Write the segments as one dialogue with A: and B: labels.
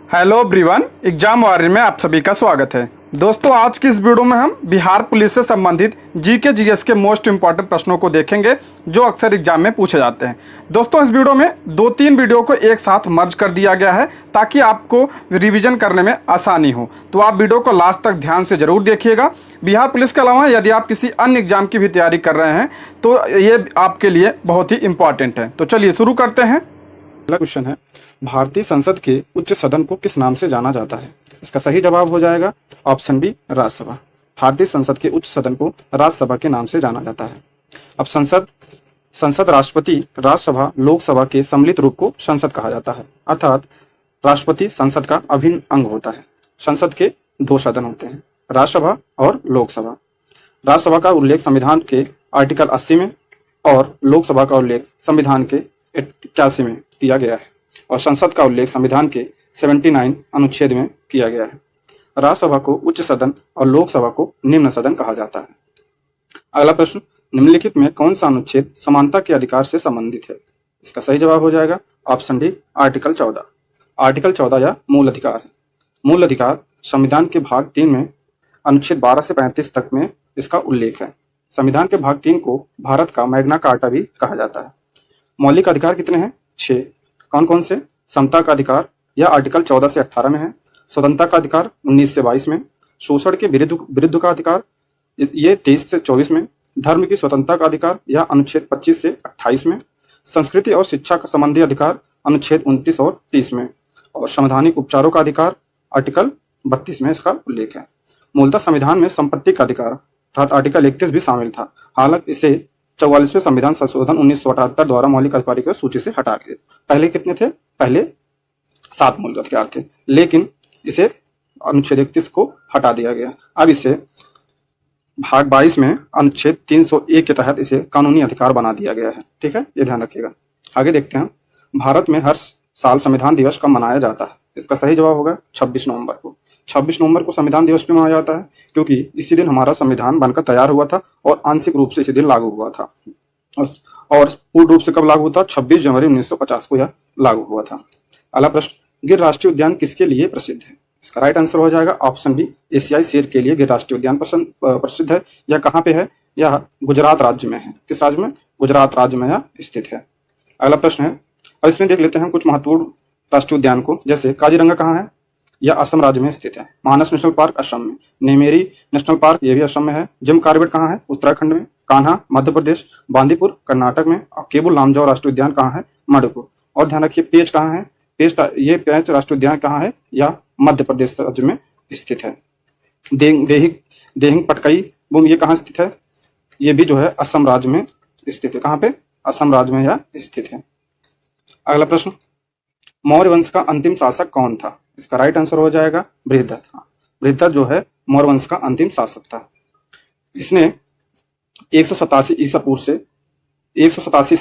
A: Hello everyone, exam warrior में आप सभी का स्वागत है। दोस्तों, आज की इस वीडियो में हम बिहार पुलिस से संबंधित जीके जीएस के मोस्ट इंपॉर्टेंट प्रश्नों को देखेंगे जो अक्सर एग्जाम में पूछे जाते हैं। दोस्तों, इस वीडियो में 2-3 वीडियो को एक साथ मर्ज कर दिया गया है ताकि आपको रिवीजन करने में आसानी हो। तो आप वीडियो को लास्ट तक ध्यान से जरूर देखिएगा। बिहार पुलिस के अलावा यदि आप किसी अन्य एग्जाम की भी तैयारी कर रहे हैं तो ये आपके लिए बहुत ही इंपॉर्टेंट है। तो चलिए शुरू करते हैं। पहला क्वेश्चन है, भारतीय संसद के उच्च सदन को किस नाम से जाना जाता है? इसका सही जवाब हो जाएगा ऑप्शन बी, राज्यसभा। भारतीय संसद के उच्च सदन को राज्यसभा के नाम से जाना जाता है। अब संसद राष्ट्रपति, राज्यसभा, लोकसभा के सम्मिलित रूप को संसद कहा जाता है, अर्थात राष्ट्रपति संसद का अभिन्न अंग होता है। संसद के 2 सदन होते हैं, राज्यसभा और लोकसभा। राज्यसभा का उल्लेख संविधान के आर्टिकल 80 में और लोकसभा का उल्लेख संविधान के 81 में किया गया है और संसद का उल्लेख संविधान के 79 अनुच्छेद में किया गया है। राज्यसभा को उच्च सदन और लोकसभा को निम्न सदन कहा जाता है। अगला प्रश्न, निम्नलिखित में कौन सा अनुच्छेद समानता के अधिकार से संबंधित है? इसका सही जवाब हो जाएगा ऑप्शन डी, आर्टिकल 14। आर्टिकल 14 या मूल अधिकार है। मूल अधिकार संविधान के भाग 3 में अनुच्छेद 12 से 35 तक में इसका उल्लेख है। संविधान के भाग 3 को भारत का मैग्ना कार्टा भी कहा जाता है। मौलिक अधिकार कितने हैं? 6। कौन कौन से? समता का अधिकार यह आर्टिकल 14 से 18 में है। स्वतंत्रता का अधिकार 19 से 22 में। शोषण के विरुद्ध का अधिकार ये 23 से 24 में। धर्म की स्वतंत्रता का अधिकार यह अनुच्छेद 25 से 28 में। संस्कृति और शिक्षा का संबंधी अधिकार अनुच्छेद 29 और 30 में। और संवैधानिक उपचारों का अधिकार आर्टिकल 32 में इसका उल्लेख है। मूलतः संविधान में संपत्ति का अधिकार अर्थात आर्टिकल 31 भी शामिल था, हालांकि इसे 44वें संविधान संशोधन 1978 द्वारा मौलिक अधिकारों की सूची से हटा दिया। पहले कितने थे? पहले 7 मौलिक अधिकार थे, लेकिन इसे अनुच्छेद 31 को हटा दिया गया। अब इसे भाग 22 में अनुच्छेद 301 के तहत इसे कानूनी अधिकार बना दिया गया है। ठीक है, ये ध्यान रखिएगा। आगे देखते हैं, भारत में हर साल संविधान दिवस कब मनाया जाता है? इसका सही जवाब होगा 26 नवंबर को। 26 नवंबर को संविधान दिवस भी मनाया जाता है क्योंकि इसी दिन हमारा संविधान बनकर तैयार हुआ था और आंशिक रूप से इसी दिन लागू हुआ था और पूर्ण रूप से कब लागू हुआ था? 26 जनवरी 1950 को यह लागू हुआ था। अगला प्रश्न, गिर राष्ट्रीय उद्यान किसके लिए प्रसिद्ध है? इसका राइट आंसर हो जाएगा ऑप्शन बी, एशियाई शेर के लिए गिर राष्ट्रीय उद्यान प्रसिद्ध है। यह कहाँ पे है? यह गुजरात राज्य में है। किस राज्य में? गुजरात राज्य में यह स्थित है। अगला प्रश्न है, अब इसमें देख लेते हैं कुछ महत्वपूर्ण राष्ट्रीय उद्यान को। जैसे काजीरंगा कहाँ है? यह असम राज्य में स्थित है। मानस नेशनल पार्क असम में। नेमेरी नेशनल पार्क ये भी असम में है। जिम कॉर्बेट कहाँ है? उत्तराखंड में। कान्हा मध्य प्रदेश। बांदीपुर कर्नाटक में। और केबुल लामजाओ राष्ट्रीय उद्यान कहाँ है? मणिपुर। और ध्यान रखिए, पेंच कहाँ है? पेंच राष्ट्रीय उद्यान कहाँ है? यह मध्य प्रदेश राज्य में स्थित है। देहिंग पटकाई बूम ये कहाँ स्थित है? ये भी जो है असम राज्य में स्थित है। कहाँ पे? असम राज्य में यह स्थित है। अगला प्रश्न, मौर्य वंश का अंतिम शासक कौन था? इसका राइट आंसर हो जाएगा बृहद्रथ। बृहद्रथ जो है मौर्य वंश का अंतिम शासक था। इसने 187 ईसा पूर्व से 184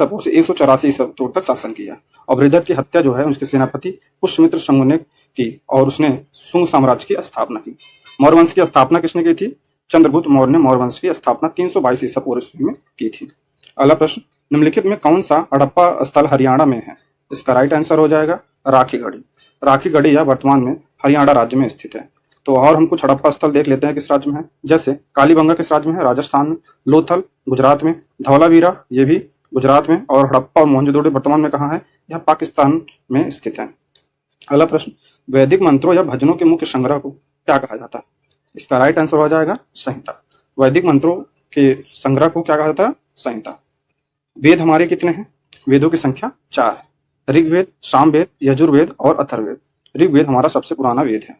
A: ईसा पूर्व तक शासन किया और बृहद्रथ की हत्या जो है उसके सेनापति पुष्यमित्र शुंग ने की और उसने शुंग साम्राज्य की स्थापना की। मौर्य वंश की स्थापना किसने की थी? चंद्रगुप्त मौर्य ने मौर्य वंश की स्थापना 322 ईसा पूर्व में की थी। अगला प्रश्न, निम्नलिखित में कौन सा हड़प्पा स्थल हरियाणा में है? इसका राइट आंसर हो जाएगा राखीगढ़ी। राखीगढ़ी यह वर्तमान में हरियाणा राज्य में स्थित है। तो और हम कुछ हड़प्पा स्थल देख लेते हैं किस राज्य में है। जैसे कालीबंगा किस राज्य में है? राजस्थान में। लोथल गुजरात में। धौलावीरा ये भी गुजरात में। और हड़प्पा और मोहनजोदड़ो वर्तमान में कहाँ है? यह पाकिस्तान में स्थित है। अगला प्रश्न, वैदिक मंत्रों या भजनों के मुख्य संग्रह को क्या कहा जाता है? इसका राइट आंसर हो जाएगा संहिता। वैदिक मंत्रों के संग्रह को क्या कहा जाता है? संहिता। वेद हमारे कितने हैं? वेदों की संख्या 4 है। ऋग्वेद, सामवेद, यजुर्वेद और अथर्ववेद। ऋग्वेद हमारा सबसे पुराना वेद है।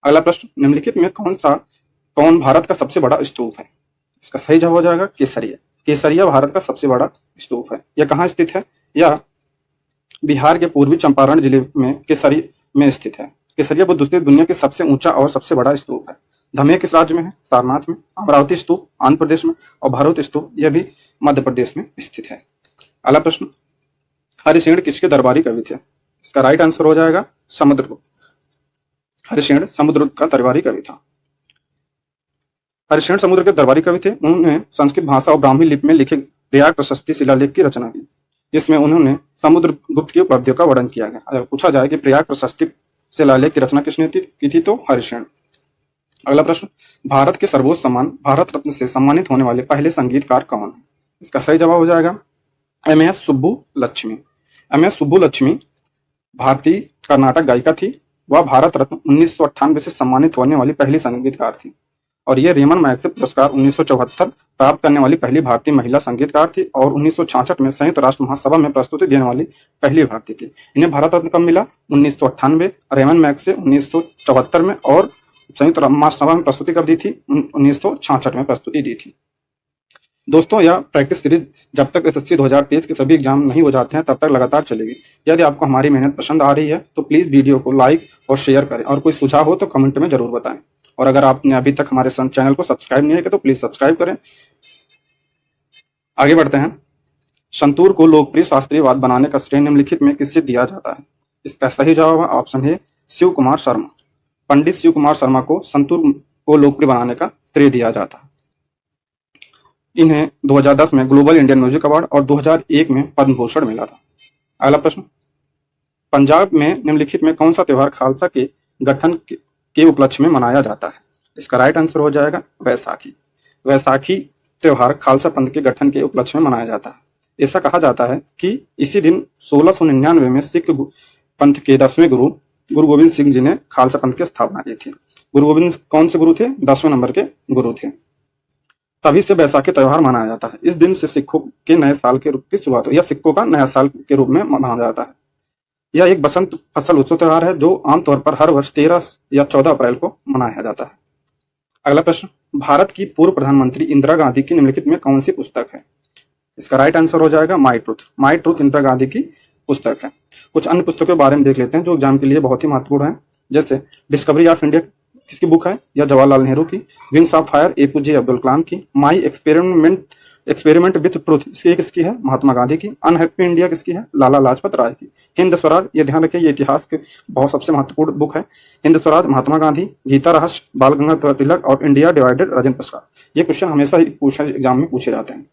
A: अगला प्रश्न, निम्नलिखित में कौन भारत का सबसे बड़ा स्तूप है? इसका सही जवाब हो जाएगा केसरिया। केसरिया भारत का सबसे बड़ा स्तूप है। यह कहाँ स्थित है? यह बिहार के पूर्वी चंपारण जिले में केसरी में स्थित है। केसरिया बुद्ध स्तूप दुनिया के सबसे ऊंचा और सबसे बड़ा स्तूप है। धमे किस राज्य में है? सारनाथ में। अमरावती स्तूप आंध्र प्रदेश में और भरूच स्तूप यह भी मध्य प्रदेश में स्थित है। अगला प्रश्न, हरिसेन किसके दरबारी कवि थे? इसका राइट आंसर हो जाएगा समुद्रगुप्त। हरिसेन समुद्रगुप्त का दरबारी कवि था। हरिसेन समुद्र के दरबारी कवि थे। उन्होंने संस्कृत भाषा और ब्राह्मी लिपि में लिखे प्रयाग प्रशस्ति शिलालेख की रचना की, जिसमें उन्होंने समुद्रगुप्त की उपलब्धियों का वर्णन किया गया। अगर पूछा जाए कि प्रयाग प्रशस्ति शिलालेख की रचना किसने की थी? तो हरिशेन। अगला प्रश्न, भारत के सर्वोच्च सम्मान भारत रत्न से सम्मानित होने वाले पहले संगीतकार कौन है? इसका सही जवाब हो जाएगा एम.एस. सुब्बुलक्ष्मी। एम.एस. सुब्बुलक्ष्मी भारतीय कर्नाटक गायिका थी। वह भारत रत्न 1998 से सम्मानित होने वाली पहली संगीतकार थी और ये रेमन मैग्सेसे पुरस्कार 1974 प्राप्त करने वाली पहली भारतीय महिला संगीतकार थी और 1966 में संयुक्त राष्ट्र महासभा में प्रस्तुति देने वाली पहली भारतीय थी। इन्हें भारत रत्न कब मिला? 1998, रेमन मैग्सेसे 1974 में और संयुक्त महासभा में प्रस्तुति कब दी थी? 1966 में प्रस्तुति दी थी। दोस्तों, यह प्रैक्टिस सीरीज जब तक एसएससी 2023 के सभी एग्जाम नहीं हो जाते हैं तब तक लगातार चलेगी। यदि आपको हमारी मेहनत पसंद आ रही है तो प्लीज वीडियो को लाइक और शेयर करें और कोई सुझाव हो तो कमेंट में जरूर बताएं। और अगर आपने अभी तक हमारे चैनल को सब्सक्राइब नहीं किया तो प्लीज सब्सक्राइब करें। आगे बढ़ते हैं। संतूर को लोकप्रिय शास्त्रीय वाद्य बनाने का श्रेय निम्नलिखित में किससे दिया जाता है? इसका सही जवाब है ऑप्शन है शिव कुमार शर्मा। पंडित शिव कुमार शर्मा को संतूर को लोकप्रिय बनाने का श्रेय दिया जाता है। इन्हें 2010 में ग्लोबल इंडियन म्यूजिक अवार्ड और 2001 में पद्म भूषण मिला था। अगला प्रश्न, पंजाब में निम्नलिखित में कौन सा त्योहार खालसा के गठन के उपलक्ष्य में मनाया जाता है? इसका राइट आंसर हो जाएगा वैसाखी। वैसाखी त्योहार खालसा पंथ के गठन के उपलक्ष्य में मनाया जाता है। ऐसा कहा जाता है कि इसी दिन 1699 में सिख पंथ के 10वें गुरु गोविंद सिंह जी ने खालसा पंथ की स्थापना की थी। गुरु गोविंद कौन से गुरु थे? 10वें नंबर के गुरु थे। तभी से वैसाखी त्योहार मनाया जाता है। इस दिन से सिखों के नए साल के रूप की शुरुआत या सिखों का नया साल के रूप में मनाया जाता है। यह एक बसंत फसल उत्सव त्योहार है जो आमतौर पर हर वर्ष 13 या 14 अप्रैल को मनाया जाता है। अगला प्रश्न, भारत की पूर्व प्रधानमंत्री इंदिरा गांधी की निम्नलिखित में कौन सी पुस्तक है? इसका राइट आंसर हो जाएगा my truth. My truth Indira Gandhi की पुस्तक है। कुछ अन्य पुस्तकों के बारे में देख लेते हैं जो एग्जाम के लिए बहुत ही महत्वपूर्ण है। जैसे डिस्कवरी ऑफ इंडिया किसकी बुक है? या जवाहरलाल नेहरू की। Wings of Fire APJ Abdul Kalam की। माई एक्सपेरिमेंट विथ ट्रूथ इसकी किसकी है? महात्मा गांधी की। अनहैप्पी इंडिया किसकी है? लाला लाजपत राय की। हिंद स्वराज, ये ध्यान रखें, ये इतिहास के बहुत सबसे महत्वपूर्ण बुक है। हिंद स्वराज महात्मा गांधी, गीता रहस्य बाल गंगाधर तिलक और इंडिया डिवाइडेड राजेंद्र प्रसाद। ये क्वेश्चन हमेशा ही एग्जाम में पूछे जाते हैं।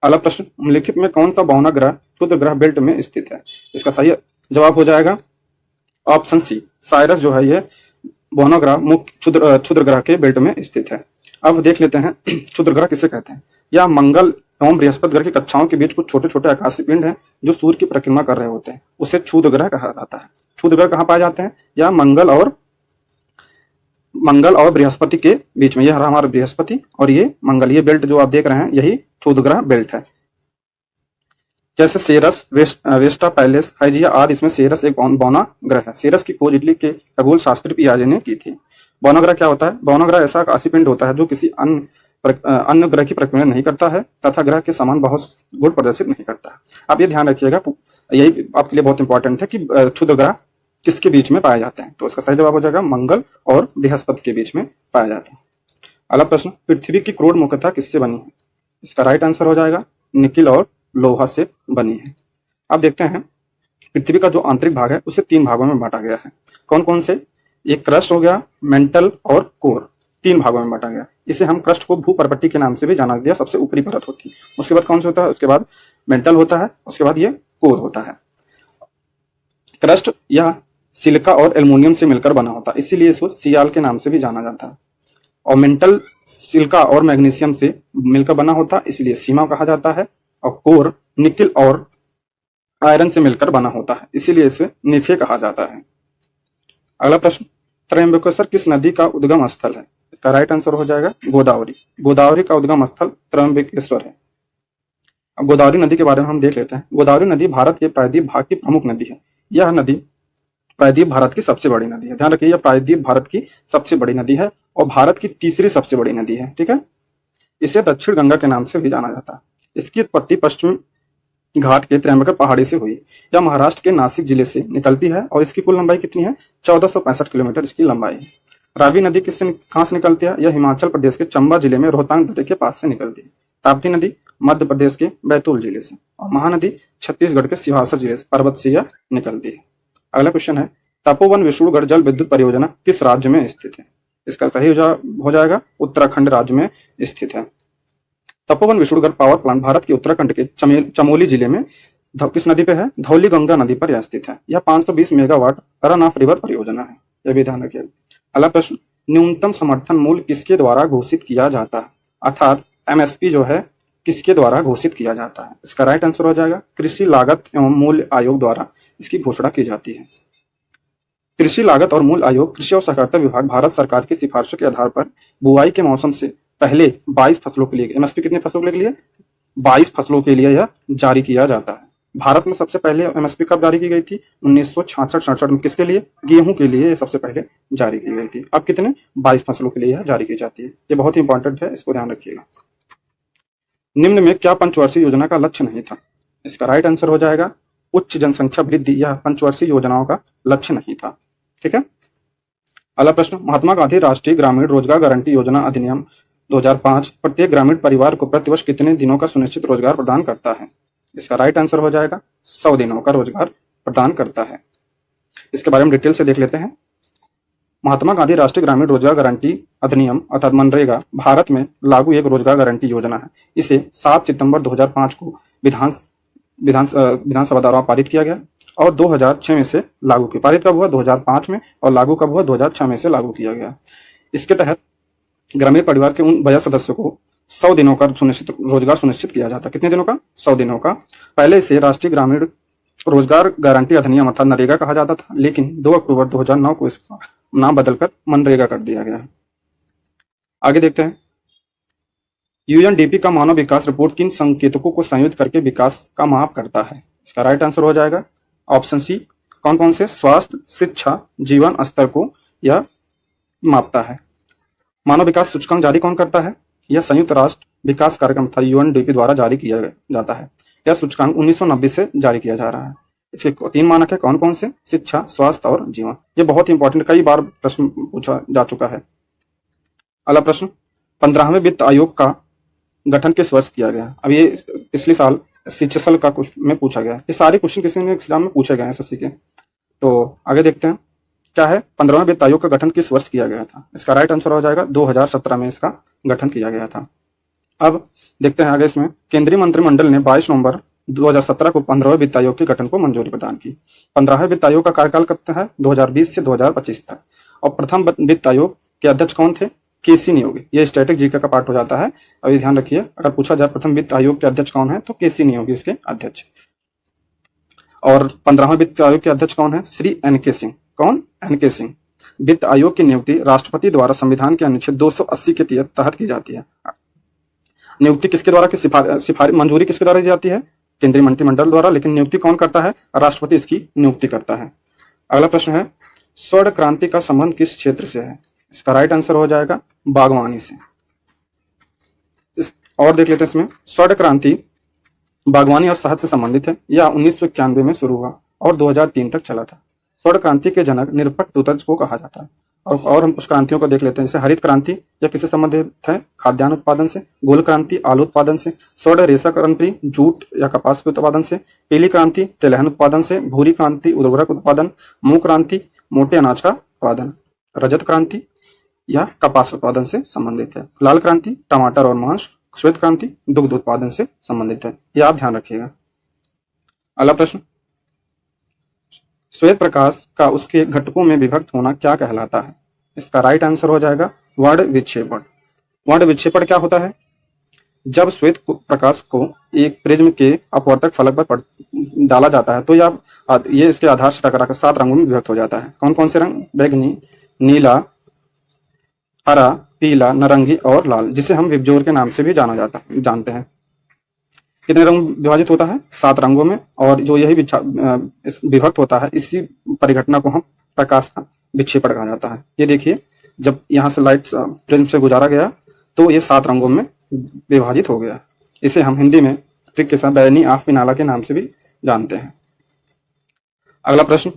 A: अगला प्रश्न, निम्नलिखित में कौन सा बहुना ग्रह क्षुद्र ग्रह बेल्ट में स्थित है? इसका सही जवाब हो जाएगा ऑप्शन सी। साइरस जो है ये बहुना ग्रह मुख्य क्षुद्र ग्रह के बेल्ट में स्थित है। अब देख लेते हैं क्षुद्र ग्रह किसे कहते हैं। यह मंगल एवं बृहस्पति ग्रह की कक्षाओं के बीच कुछ छोटे छोटे आकाशीय पिंड हैं जो सूर्य की परिक्रमा कर रहे होते हैं। उसे क्षुद्र ग्रह कहा जाता है। क्षुद्र ग्रह कहाँ पाए जाते हैं? यह मंगल और बृहस्पति के बीच में। यह रहा हमारा बृहस्पति और ये मंगल, ये बेल्ट जो आप देख रहे हैं यही क्षुद्र ग्रह बेल्ट है। जैसे सेरस, वेस्टा पैलेस, हाइजिया आदि, इसमें सेरस एक बौना ग्रह है। सेरस की खोज इटली के खगोल शास्त्री पियाजे ने की थी। बौना ग्रह क्या होता है? बौना ग्रह ऐसा आकाशीय पिंड होता है जो किसी अन्य ग्रह की प्रक्रिया नहीं करता है तथा ग्रह के समान बहुत गुण प्रदर्शित नहीं करता है। आप ये ध्यान रखिएगा, यही आपके लिए बहुत इंपॉर्टेंट है कि क्षुद्र ग्रह किसके बीच में पाए जाते हैं। तो इसका सही जवाब हो जाएगा मंगल और बृहस्पति के बीच में पाए जाते हैं। अगला प्रश्न, पृथ्वी की क्रोड मुख्यतः किससे बनी है? इसका राइट आंसर हो जाएगा निकिल और लोहा से बनी है। अब देखते हैं पृथ्वी का जो आंतरिक भाग है उसे 3 भागों में बांटा गया है। कौन कौन से? एक क्रस्ट हो गया, मेंटल और कोर, 3 भागों में बांटा गया। इसे हम क्रस्ट को भूपर्पट्टी के नाम से भी जाना दिया, सबसे ऊपरी परत होती है। उसके बाद कौन सा होता है? उसके बाद मेंटल होता है, उसके बाद ये कोर होता है। क्रस्ट यह सिलिका और एल्युमिनियम से मिलकर बना होता है, इसीलिए इसको सियाल के नाम से भी जाना जाता है। और मेंटल सिलिका और मैग्नीशियम से मिलकर बना होता है, इसलिए सीमा कहा जाता है। और कोर निकिल और आयरन से मिलकर बना होता है, इसीलिए इसे निफे कहा जाता है। अगला प्रश्न, त्र्यंबकेश्वर किस नदी का उद्गम स्थल है? इसका राइट आंसर हो जाएगा गोदावरी। गोदावरी का उद्गम स्थल त्र्यंबकेश्वर है। अब गोदावरी नदी के बारे में हम देख लेते हैं। गोदावरी नदी भारत के प्रायद्वीप भाग की प्रमुख नदी है। यह नदी प्रायद्वीप भारत की सबसे बड़ी नदी है। ध्यान रखिए, यह प्रायद्वीप भारत की सबसे बड़ी नदी है और भारत की तीसरी सबसे बड़ी नदी है। ठीक है, इसे दक्षिण गंगा के नाम से भी जाना जाता है। इसकी उत्पत्ति पश्चिम घाट के त्र्यंबकेश्वर पहाड़ी से हुई। यह महाराष्ट्र के नासिक जिले से निकलती है और इसकी कुल लंबाई कितनी है? 1465 किलोमीटर इसकी लंबाई है। रावी नदी कहाँ से निकलती है? यह हिमाचल प्रदेश के चंबा जिले में रोहतांग नदी के पास से निकलती है। ताप्ती नदी मध्य प्रदेश के बैतूल जिले से और महानदी छत्तीसगढ़ के सिवासा जिले से पर्वत से यह निकलती है। अगला क्वेश्चन है, तपोवन विष्णुगढ़ जल विद्युत परियोजना किस राज्य में स्थित है? इसका सही हो जाएगा उत्तराखंड राज्य में स्थित है। तपोवन विष्णुगढ़ पावर प्लांट भारत के उत्तराखंड के चमोली जिले में किस नदी पे है? धौली गंगा नदी पर यह स्थित है। यह 520 मेगावाट रन ऑफ रिवर परियोजना है, यह भी ध्यान रखिए। अगला प्रश्न, न्यूनतम समर्थन मूल्य किसके द्वारा घोषित किया जाता है? अर्थात एमएसपी जो है किसके द्वारा घोषित किया जाता है? इसका राइट आंसर हो जाएगा कृषि लागत एवं मूल्य आयोग द्वारा इसकी घोषणा की जाती है। कृषि लागत और मूल्य आयोग कृषि और सहकारिता विभाग भारत सरकार की सिफारिशों के आधार पर बुआई के मौसम से पहले 22 फसलों के लिए, एमएसपी कितने फसलों के लिए? 22 फसलों के लिए यह जारी किया जाता है। भारत में सबसे पहले एमएसपी कब जारी की गई थी? 1966-67 में। किसके लिए? गेहूं के लिए ये सबसे पहले जारी की गई थी। अब कितने? 22 फसलों के लिए यह जारी की जाती है। ये बहुत ही इंपॉर्टेंट है, इसको ध्यान रखिएगा। निम्न में क्या पंचवर्षीय योजना का लक्ष्य नहीं था? इसका राइट आंसर हो जाएगा उच्च जनसंख्या वृद्धि। यह पंचवर्षीय योजनाओं का लक्ष्य नहीं था। ठीक है। अगला प्रश्न, महात्मा गांधी राष्ट्रीय ग्रामीण रोजगार गारंटी योजना अधिनियम 2005 प्रत्येक ग्रामीण परिवार को प्रतिवर्ष कितने दिनों का सुनिश्चित रोजगार प्रदान करता है? इसका राइट आंसर हो जाएगा 100 दिनों का रोजगार प्रदान करता है। इसके बारे में डिटेल से देख लेते हैं। महात्मा गांधी राष्ट्रीय ग्रामीण रोजगार गारंटी अधिनियम अर्थात मनरेगा भारत में लागू एक रोजगार गारंटी योजना है। इसे 7 सितंबर 2005 को विधानसभा द्वारा पारित किया गया और 2006 में से लागू किया। पारित कब हुआ? 2005 में, और लागू कब हुआ? 2006 में से लागू किया गया। इसके तहत ग्रामीण परिवार के उन वयस्क सदस्यों को 100 दिनों का रोजगार सुनिश्चित किया जाता है। कितने दिनों का? 100 दिनों का। पहले इसे राष्ट्रीय ग्रामीण रोजगार गारंटी अधिनियम अर्थात नरेगा कहा जाता था, लेकिन 2 अक्टूबर 2009 को इसका नाम बदलकर मनरेगा कर दिया गया है। आगे देखते हैं, यूएनडीपी का मानव विकास रिपोर्ट किन संकेतकों को संयुक्त करके विकास का माप करता है? इसका राइट आंसर हो जाएगा ऑप्शन सी। कौन कौन से? स्वास्थ्य, शिक्षा, जीवन स्तर को यह मापता है। मानव विकास सूचकांक जारी कौन करता है? यह संयुक्त राष्ट्र विकास कार्यक्रम था यूएनडीपी द्वारा जारी किया जाता है। यह सूचकांक 1990 से जारी किया जा रहा है। इसके 3 मानक है। कौन कौन से? शिक्षा, स्वास्थ्य और जीवन। ये बहुत इंपॉर्टेंट, कई बार प्रश्न पूछा जा चुका है। अगला प्रश्न, 15वें वित्त आयोग का गठन किस वर्ष किया गया? अब ये पिछले साल सीएचएसएल का में पूछा गया। ये सारे क्वेश्चन किसी ने एग्जाम में पूछे गए हैं एसएससी के। तो आगे देखते हैं क्या है, 15वें वित्त आयोग का गठन किस वर्ष किया गया था? इसका राइट आंसर हो जाएगा 2017 में इसका गठन किया गया था। अब देखते हैं आगे, इसमें केंद्रीय मंत्रिमंडल ने 22 नवंबर 2017 को 15वें वित्त आयोग के गठन को मंजूरी प्रदान की। 15वें वित्त आयोग का कार्यकाल कब है? 2020 से 2025 तक। और प्रथम वित्त आयोग के अध्यक्ष कौन थे? केसी नियोगी। ये स्टैटिक जीके का पार्ट हो जाता है, अभी ध्यान रखिए। अगर पूछा जाए प्रथम वित्त आयोग के अध्यक्ष कौन है, तो केसी नियोगी इसके अध्यक्ष। और 15वें वित्त आयोग के अध्यक्ष कौन है? श्री एनके सिंह। कौन? एनके सिंह। वित्त आयोग की नियुक्ति राष्ट्रपति द्वारा संविधान के अनुच्छेद 280 के तहत की जाती है। नियुक्ति किसके द्वारा की सिफारिश मंजूरी किसके द्वारा दी जाती है? केंद्रीय मंत्रिमंडल द्वारा, लेकिन नियुक्ति कौन करता है? राष्ट्रपति इसकी नियुक्ति करता है। अगला प्रश्न है, स्वर्ण क्रांति का संबंध किस क्षेत्र से है? इसका राइट आंसर हो जाएगा बागवानी से। और देख लेते हैं इसमें, स्वर्ण क्रांति बागवानी और शहद से संबंधित है। यह 1991 में शुरू हुआ और 2003 तक चला था। स्वर्ण क्रांति के जनक निरपक्ष तुतज को कहा जाता है। और हम कुछ क्रांतियों को देख लेते हैं, जैसे हरित क्रांति, यह किससे संबंधित है? खाद्यान्न उत्पादन से। गोल क्रांति आलू उत्पादन से। स्वर्ण रेशा क्रांति जूट या कपास के उत्पादन से। पीली क्रांति तिलहन उत्पादन से। भूरी क्रांति उर्वरक उत्पादन। मूंग क्रांति मोटे अनाज का उत्पादन। रजत क्रांति यह कपास उत्पादन से संबंधित है। लाल क्रांति टमाटर और मांस। श्वेत क्रांति दुग्ध उत्पादन से संबंधित है, यह आप ध्यान रखिएगा। अगला प्रश्न, श्वेत प्रकाश का उसके घटकों में विभक्त होना क्या कहलाता है? इसका राइट आंसर हो जाएगा वर्ण विक्षेपण। वर्ण विक्षेपण क्या होता है? जब श्वेत प्रकाश को एक प्रिज्म के अपवर्तक फलक पर डाला जाता है तो ये इसके आधार से टकराकर 7 रंगों में विभक्त हो जाता है। कौन कौन से रंग? बैगनी, नीला, हरा, पीला, नारंगी और लाल, जिसे हम विबजोर के नाम से भी जानते हैं। कितने रंग विभाजित होता है? 7 रंगों में। और जो यही विभक्त होता है, इसी परिघटना को हम प्रकाश का विक्षेपण कहा जाता है। ये देखिए, जब यहाँ से लाइट प्रिज्म से गुजारा गया तो ये 7 रंगों में विभाजित हो गया। इसे हम हिंदी में ट्रिक के साथ बैगनी आफ पिनाला के नाम से भी जानते हैं। अगला प्रश्न,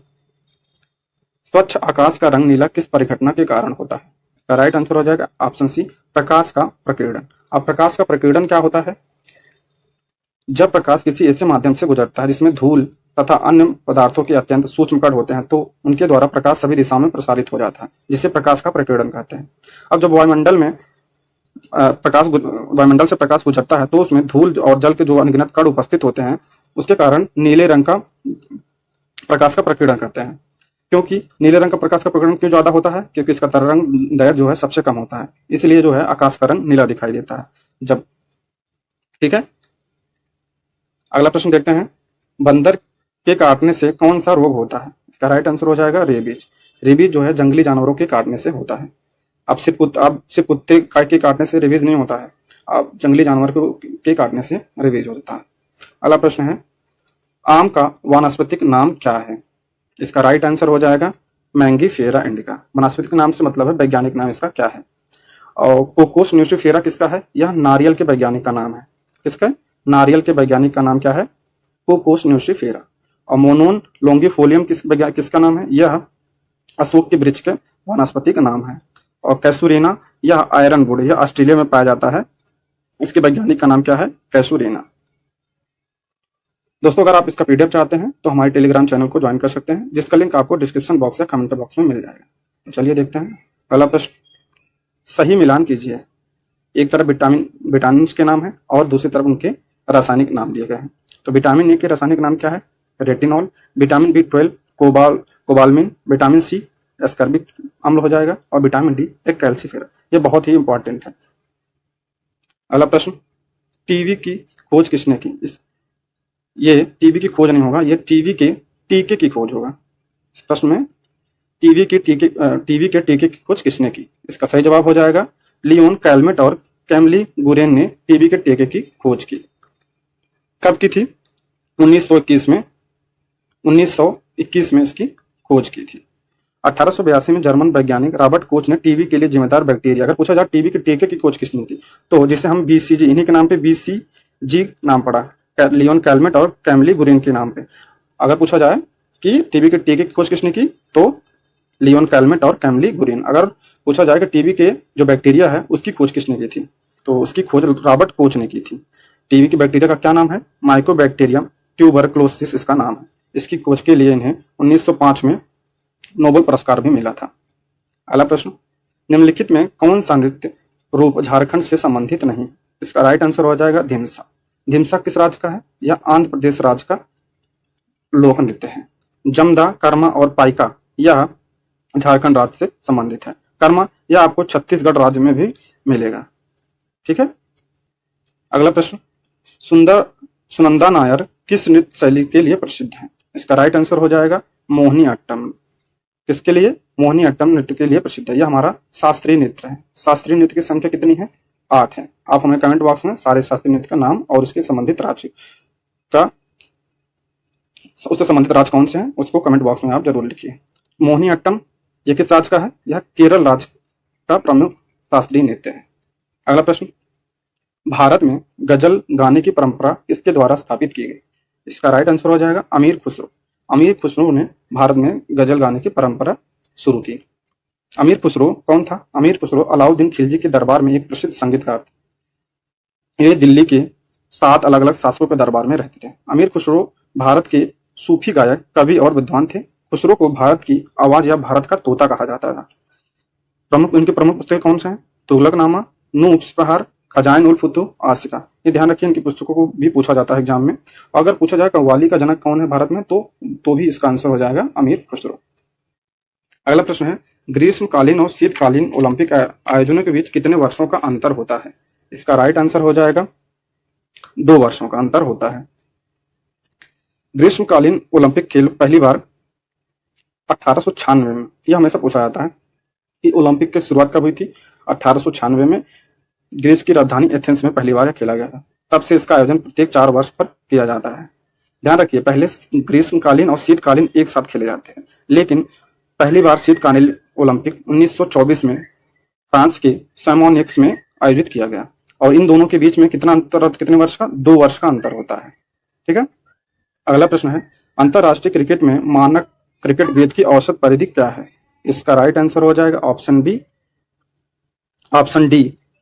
A: स्वच्छ आकाश का रंग नीला किस परिघटना के कारण होता है? राइट आंसर हो जाएगा ऑप्शन सी, प्रकाश का प्रकीर्णन। अब प्रकाश का प्रकीर्णन क्या होता है? जब प्रकाश किसी ऐसे माध्यम से गुजरता है जिसमें धूल तथा अन्य पदार्थों के अत्यंत सूक्ष्म कण होते हैं तो उनके द्वारा प्रकाश सभी दिशाओं में प्रसारित हो जाता है, जिसे प्रकाश का प्रकीर्णन कहते हैं। अब जब वायुमंडल से प्रकाश गुजरता है तो उसमें धूल और जल के जो अनगिनत कण उपस्थित होते हैं उसके कारण नीले रंग का प्रकाश का प्रकीर्णन करते हैं। क्योंकि नीले रंग का प्रकाश का प्रकीर्णन क्यों ज्यादा होता है? क्योंकि इसका तरंग जो है सबसे कम होता है, इसलिए जो है आकाश का रंग नीला दिखाई देता है जब। ठीक है, अगला प्रश्न देखते हैं। बंदर के काटने से कौन सा रोग होता है? इसका राइट आंसर हो जाएगा रेबीज। रेबीज जो है जंगली जानवरों के काटने से होता है। अब सिर्फ कुत्ते के काटने से रेबीज नहीं होता है, अब जंगली जानवर के काटने से रेबीज होता है। अगला प्रश्न है, आम का वानस्पतिक नाम क्या है? इसका राइट आंसर हो जाएगा मैंगीफेरा इंडिका। वानस्पतिक नाम से मतलब है वैज्ञानिक नाम इसका क्या है? और कोकोस न्यूट्रीफेरा किसका है? यह नारियल के वैज्ञानिक का नाम है। किसका? नारियल के वैज्ञानिक का नाम क्या है? कोकोस न्यूट्रीफेरा। और मोनोन लोंगिफोलियम किसका नाम है? यह अशोक के वृक्ष के वानस्पतिक नाम है। और कैसुरीना, यह आयरन वुड, यह ऑस्ट्रेलिया में पाया जाता है, इसके वैज्ञानिक का नाम क्या है? कैसुरीना। दोस्तों अगर आप इसका पीडीएफ चाहते हैं तो हमारे टेलीग्राम चैनल को ज्वाइन कर सकते हैं, जिसका लिंक आपको डिस्क्रिप्शन बॉक्स या कमेंट बॉक्स में मिल जाएगा। तो चलिए देखते हैं पहला प्रश्न। सही मिलान कीजिए। एक तरफ विटामिन के नाम है और दूसरी तरफ उनके रासायनिक नाम दिए गए हैं। तो विटामिन ए के रासायनिक नाम क्या है? Retinol. Vitamin B12 cobalamin. Vitamin C ascorbic अम्ल हो जाएगा। और विटामिन डी एक कैल्सीफेरा। ये बहुत ही इंपॉर्टेंट है। अगला प्रश्न, टीबी की खोज किसने की? ये टीबी की खोज नहीं होगा, ये टीबी के टीके की खोज होगा। इस प्रश्न में टीबी के टीके की खोज किसने की? इसका सही जवाब हो जाएगा लियोन कैलमेट और कैमली गुरेन ने टीबी के टीके की खोज की। कब की थी? 1921 में। 1921 में इसकी खोज की थी। 1882 में जर्मन वैज्ञानिक रॉबर्ट कोच ने टीबी के लिए जिम्मेदार बैक्टीरिया, अगर पूछा जाए टीबी के टीके की खोज किसने की, तो जिसे हम बीसीजी, इन्हीं के नाम पे बीसीजी नाम पड़ा, लियोन कैलमेट और कैमली गुरेन के नाम पे। अगर पूछा जाए कि टीबी के टीके की खोज किसने की, तो लियोन कैलमेट और कैमली गुरेन। अगर पूछा जाए कि टीबी के जो बैक्टीरिया है उसकी खोज किसने की थी, तो उसकी खोज रॉबर्ट कोच ने की थी। टीबी के बैक्टीरिया का क्या नाम है? माइकोबैक्टीरियम ट्यूबरक्लोसिस इसका नाम है। इसकी खोज के लिए इन्हें 1905 में नोबेल पुरस्कार भी मिला था। अगला प्रश्न, निम्नलिखित में कौन सा नृत्य रूप झारखंड से संबंधित नहीं? इसका राइट आंसर हो जाएगा धिमसा। धिमसा किस राज्य का है? यह आंध्र प्रदेश राज्य का लोक नृत्य है। जमदा, कर्मा और पाइका यह झारखंड राज्य से संबंधित है। कर्मा यह आपको छत्तीसगढ़ राज्य में भी मिलेगा। ठीक है, अगला प्रश्न, सुनंदा नायर किस नृत्य शैली के लिए प्रसिद्ध है? इसका राइट आंसर हो जाएगा मोहिनी अट्टम। किसके लिए? मोहिनी अट्टम नृत्य के लिए प्रसिद्ध है। यह हमारा शास्त्रीय नृत्य है। शास्त्रीय नृत्य की संख्या कितनी है? 8 है। आप हमें कमेंट बॉक्स में सारे शास्त्रीय नृत्य का नाम और उसके संबंधित राज्य का, उससे संबंधित राज्य कौन से हैं उसको कमेंट बॉक्स में आप जरूर लिखिए। मोहिनी अट्टम यह किस राज्य का है? यह केरल राज्य का प्रमुख शास्त्रीय नृत्य है। अगला प्रश्न, भारत में गजल गाने की परंपरा किसके द्वारा स्थापित की गई? इसका राइट आंसर हो जाएगा अमीर खुसरो। अमीर खुसरो ने भारत में गजल गाने की परंपरा शुरू की। अमीर खुसरो कौन था? अमीर खुसरो अलाउद्दीन खिलजी के दरबार में एक प्रसिद्ध संगीतकार थे। ये दिल्ली के 7 अलग अलग शासकों के दरबार में रहते थे। अमीर खुसरो भारत के सूफी गायक, कवि और विद्वान थे। खुसरो को भारत की आवाज या भारत का तोता कहा जाता था। इनके प्रमुख पुस्तकें कौन से हैं? तुगलकनामा, नूह उपहार, खजाइन उल फुतूह, आशिका। ये ध्यान रखिए, इनकी पुस्तकों को भी पूछा जाता है एग्जाम में। अगर पूछा जाए कव्वाली का जनक कौन है भारत में, तो भी इसका आंसर हो जाएगा अमीर खुसरो। अगला प्रश्न है, ग्रीष्मकालीन और शीतकालीन ओलंपिक आयोजनों के बीच कितने वर्षों का अंतर होता है? इसका राइट आंसर हो जाएगा 2 वर्षों का अंतर होता है। ग्रीष्मकालीन ओलंपिक खेल पहली बार 1896 में, यह हमेशा पूछा जाता है कि ओलंपिक की शुरुआत कब हुई थी? 1896 में ग्रीस की राजधानी एथेंस में पहली बार खेला गया था। तब से इसका आयोजन प्रत्येक 4 वर्ष पर किया जाता है। ध्यान रखिए, पहले ग्रीष्मकालीन और शीतकालीन एक साथ खेले जाते हैं, लेकिन पहली बार शीतकालीन ओलंपिक 1924 में फ्रांस के सैमोनिक्स में आयोजित किया गया। और इन दोनों के बीच में कितने वर्ष का? 2 वर्ष का अंतर होता है। ठीक है, अगला प्रश्न है, अंतरराष्ट्रीय क्रिकेट में मानक क्रिकेट गेंद की औसत परिधि क्या है? इसका राइट आंसर हो जाएगा ऑप्शन डी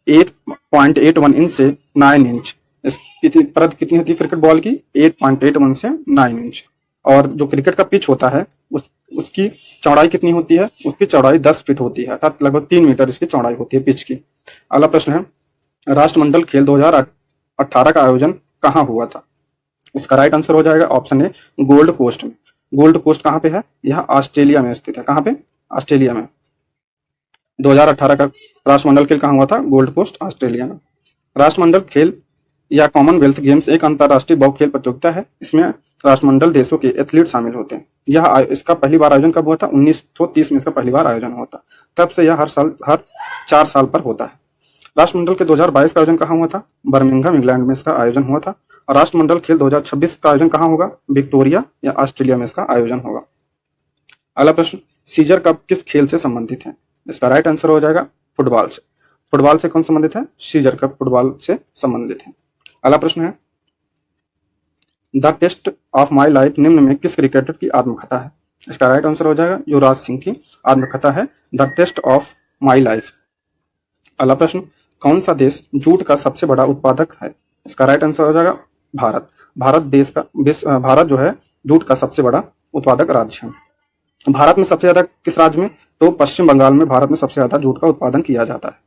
A: 8.81 इंच से 9 इंच। परिधि कितनी होती है क्रिकेट बॉल की? 8.81 से 9 इंच। और जो क्रिकेट का पिच होता है उसकी चौड़ाई कितनी होती है? उसकी चौड़ाई 10 फीट होती है, अर्थात लगभग 3 मीटर इसकी चौड़ाई होती है पिच की। अगला प्रश्न है, राष्ट्रमंडल खेल 2018 का आयोजन कहाँ हुआ था? इसका राइट आंसर हो जाएगा ऑप्शन ए गोल्ड कोस्ट में। गोल्ड कोस्ट कहाँ पे है? यह ऑस्ट्रेलिया में स्थित है। कहाँ पे? ऑस्ट्रेलिया में। 2018 का राष्ट्रमंडल खेल कहाँ हुआ था? गोल्ड कोस्ट, ऑस्ट्रेलिया में। राष्ट्रमंडल खेल या कॉमनवेल्थ गेम्स एक अंतर्राष्ट्रीय बहु खेल प्रतियोगिता है। इसमें राष्ट्रमंडल देशों के एथलीट शामिल होते हैं। इसका पहली बार आयोजन कब हुआ था? 1930 में इसका पहली बार आयोजन हुआ था। तब से यह हर 4 साल पर होता है। राष्ट्रमंडल के 2022 का आयोजन कहाँ हुआ था? बर्मिंघम इंग्लैंड में इसका आयोजन हुआ था। और राष्ट्रमंडल खेल 2026 का आयोजन कहाँ होगा? विक्टोरिया या ऑस्ट्रेलिया में इसका आयोजन होगा। अगला प्रश्न, सीजर कप किस खेल से संबंधित है? इसका राइट आंसर हो जाएगा फुटबॉल से। फुटबॉल से कौन संबंधित है? सीजर कप फुटबॉल से संबंधित है। अगला प्रश्न है, the test of my life निम्न में किस क्रिकेटर की आत्मकथा है? इसका राइट आंसर हो जाएगा युवराज सिंह की आत्मकथा है the test of my life. अगला प्रश्न, कौन सा देश जूट का सबसे बड़ा उत्पादक है? इसका राइट आंसर हो जाएगा भारत। भारत जो है जूट का सबसे बड़ा उत्पादक राज्य है। भारत में सबसे ज्यादा किस राज्य में? तो पश्चिम बंगाल में भारत में सबसे ज्यादा जूट का उत्पादन किया जाता है।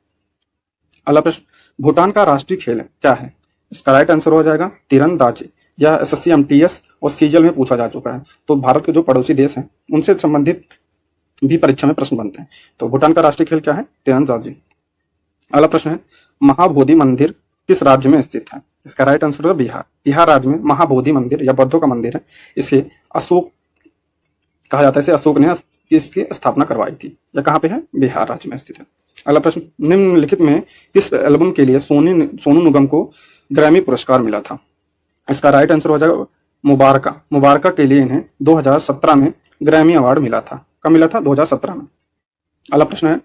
A: अगला प्रश्न, भूटान का राष्ट्रीय खेल क्या है? इसका राइट आंसर हो जाएगा तीरंदाजी। यह एसएससी, एमटीएस और सीजल में पूछा जा चुका है। तो भारत के जो पड़ोसी देश हैं उनसे संबंधित भी परीक्षा में प्रश्न बनते हैं। तो भूटान का राष्ट्रीय खेल क्या है? तीरंदाजी। अगला प्रश्न है, महाबोधि मंदिर किस राज्य में स्थित है? इसका राइट आंसर है बिहार। बिहार राज्य में महाबोधि मंदिर या बौद्धों का मंदिर है। इसे अशोक कहा जाता है। इसे अशोक ने इसकी स्थापना करवाई थी। यह कहाँ पे है? बिहार राज्य में स्थित है। अगला प्रश्न, निम्नलिखित में किस एल्बम के लिए सोनू निगम को ग्रैमी पुरस्कार मिला था? इसका राइट आंसर हो जाएगा मुबारका। मुबारका के लिए इन्हें 2017 में ग्रैमी अवार्ड मिला था। कब मिला था? 2017 में। अगला प्रश्न है,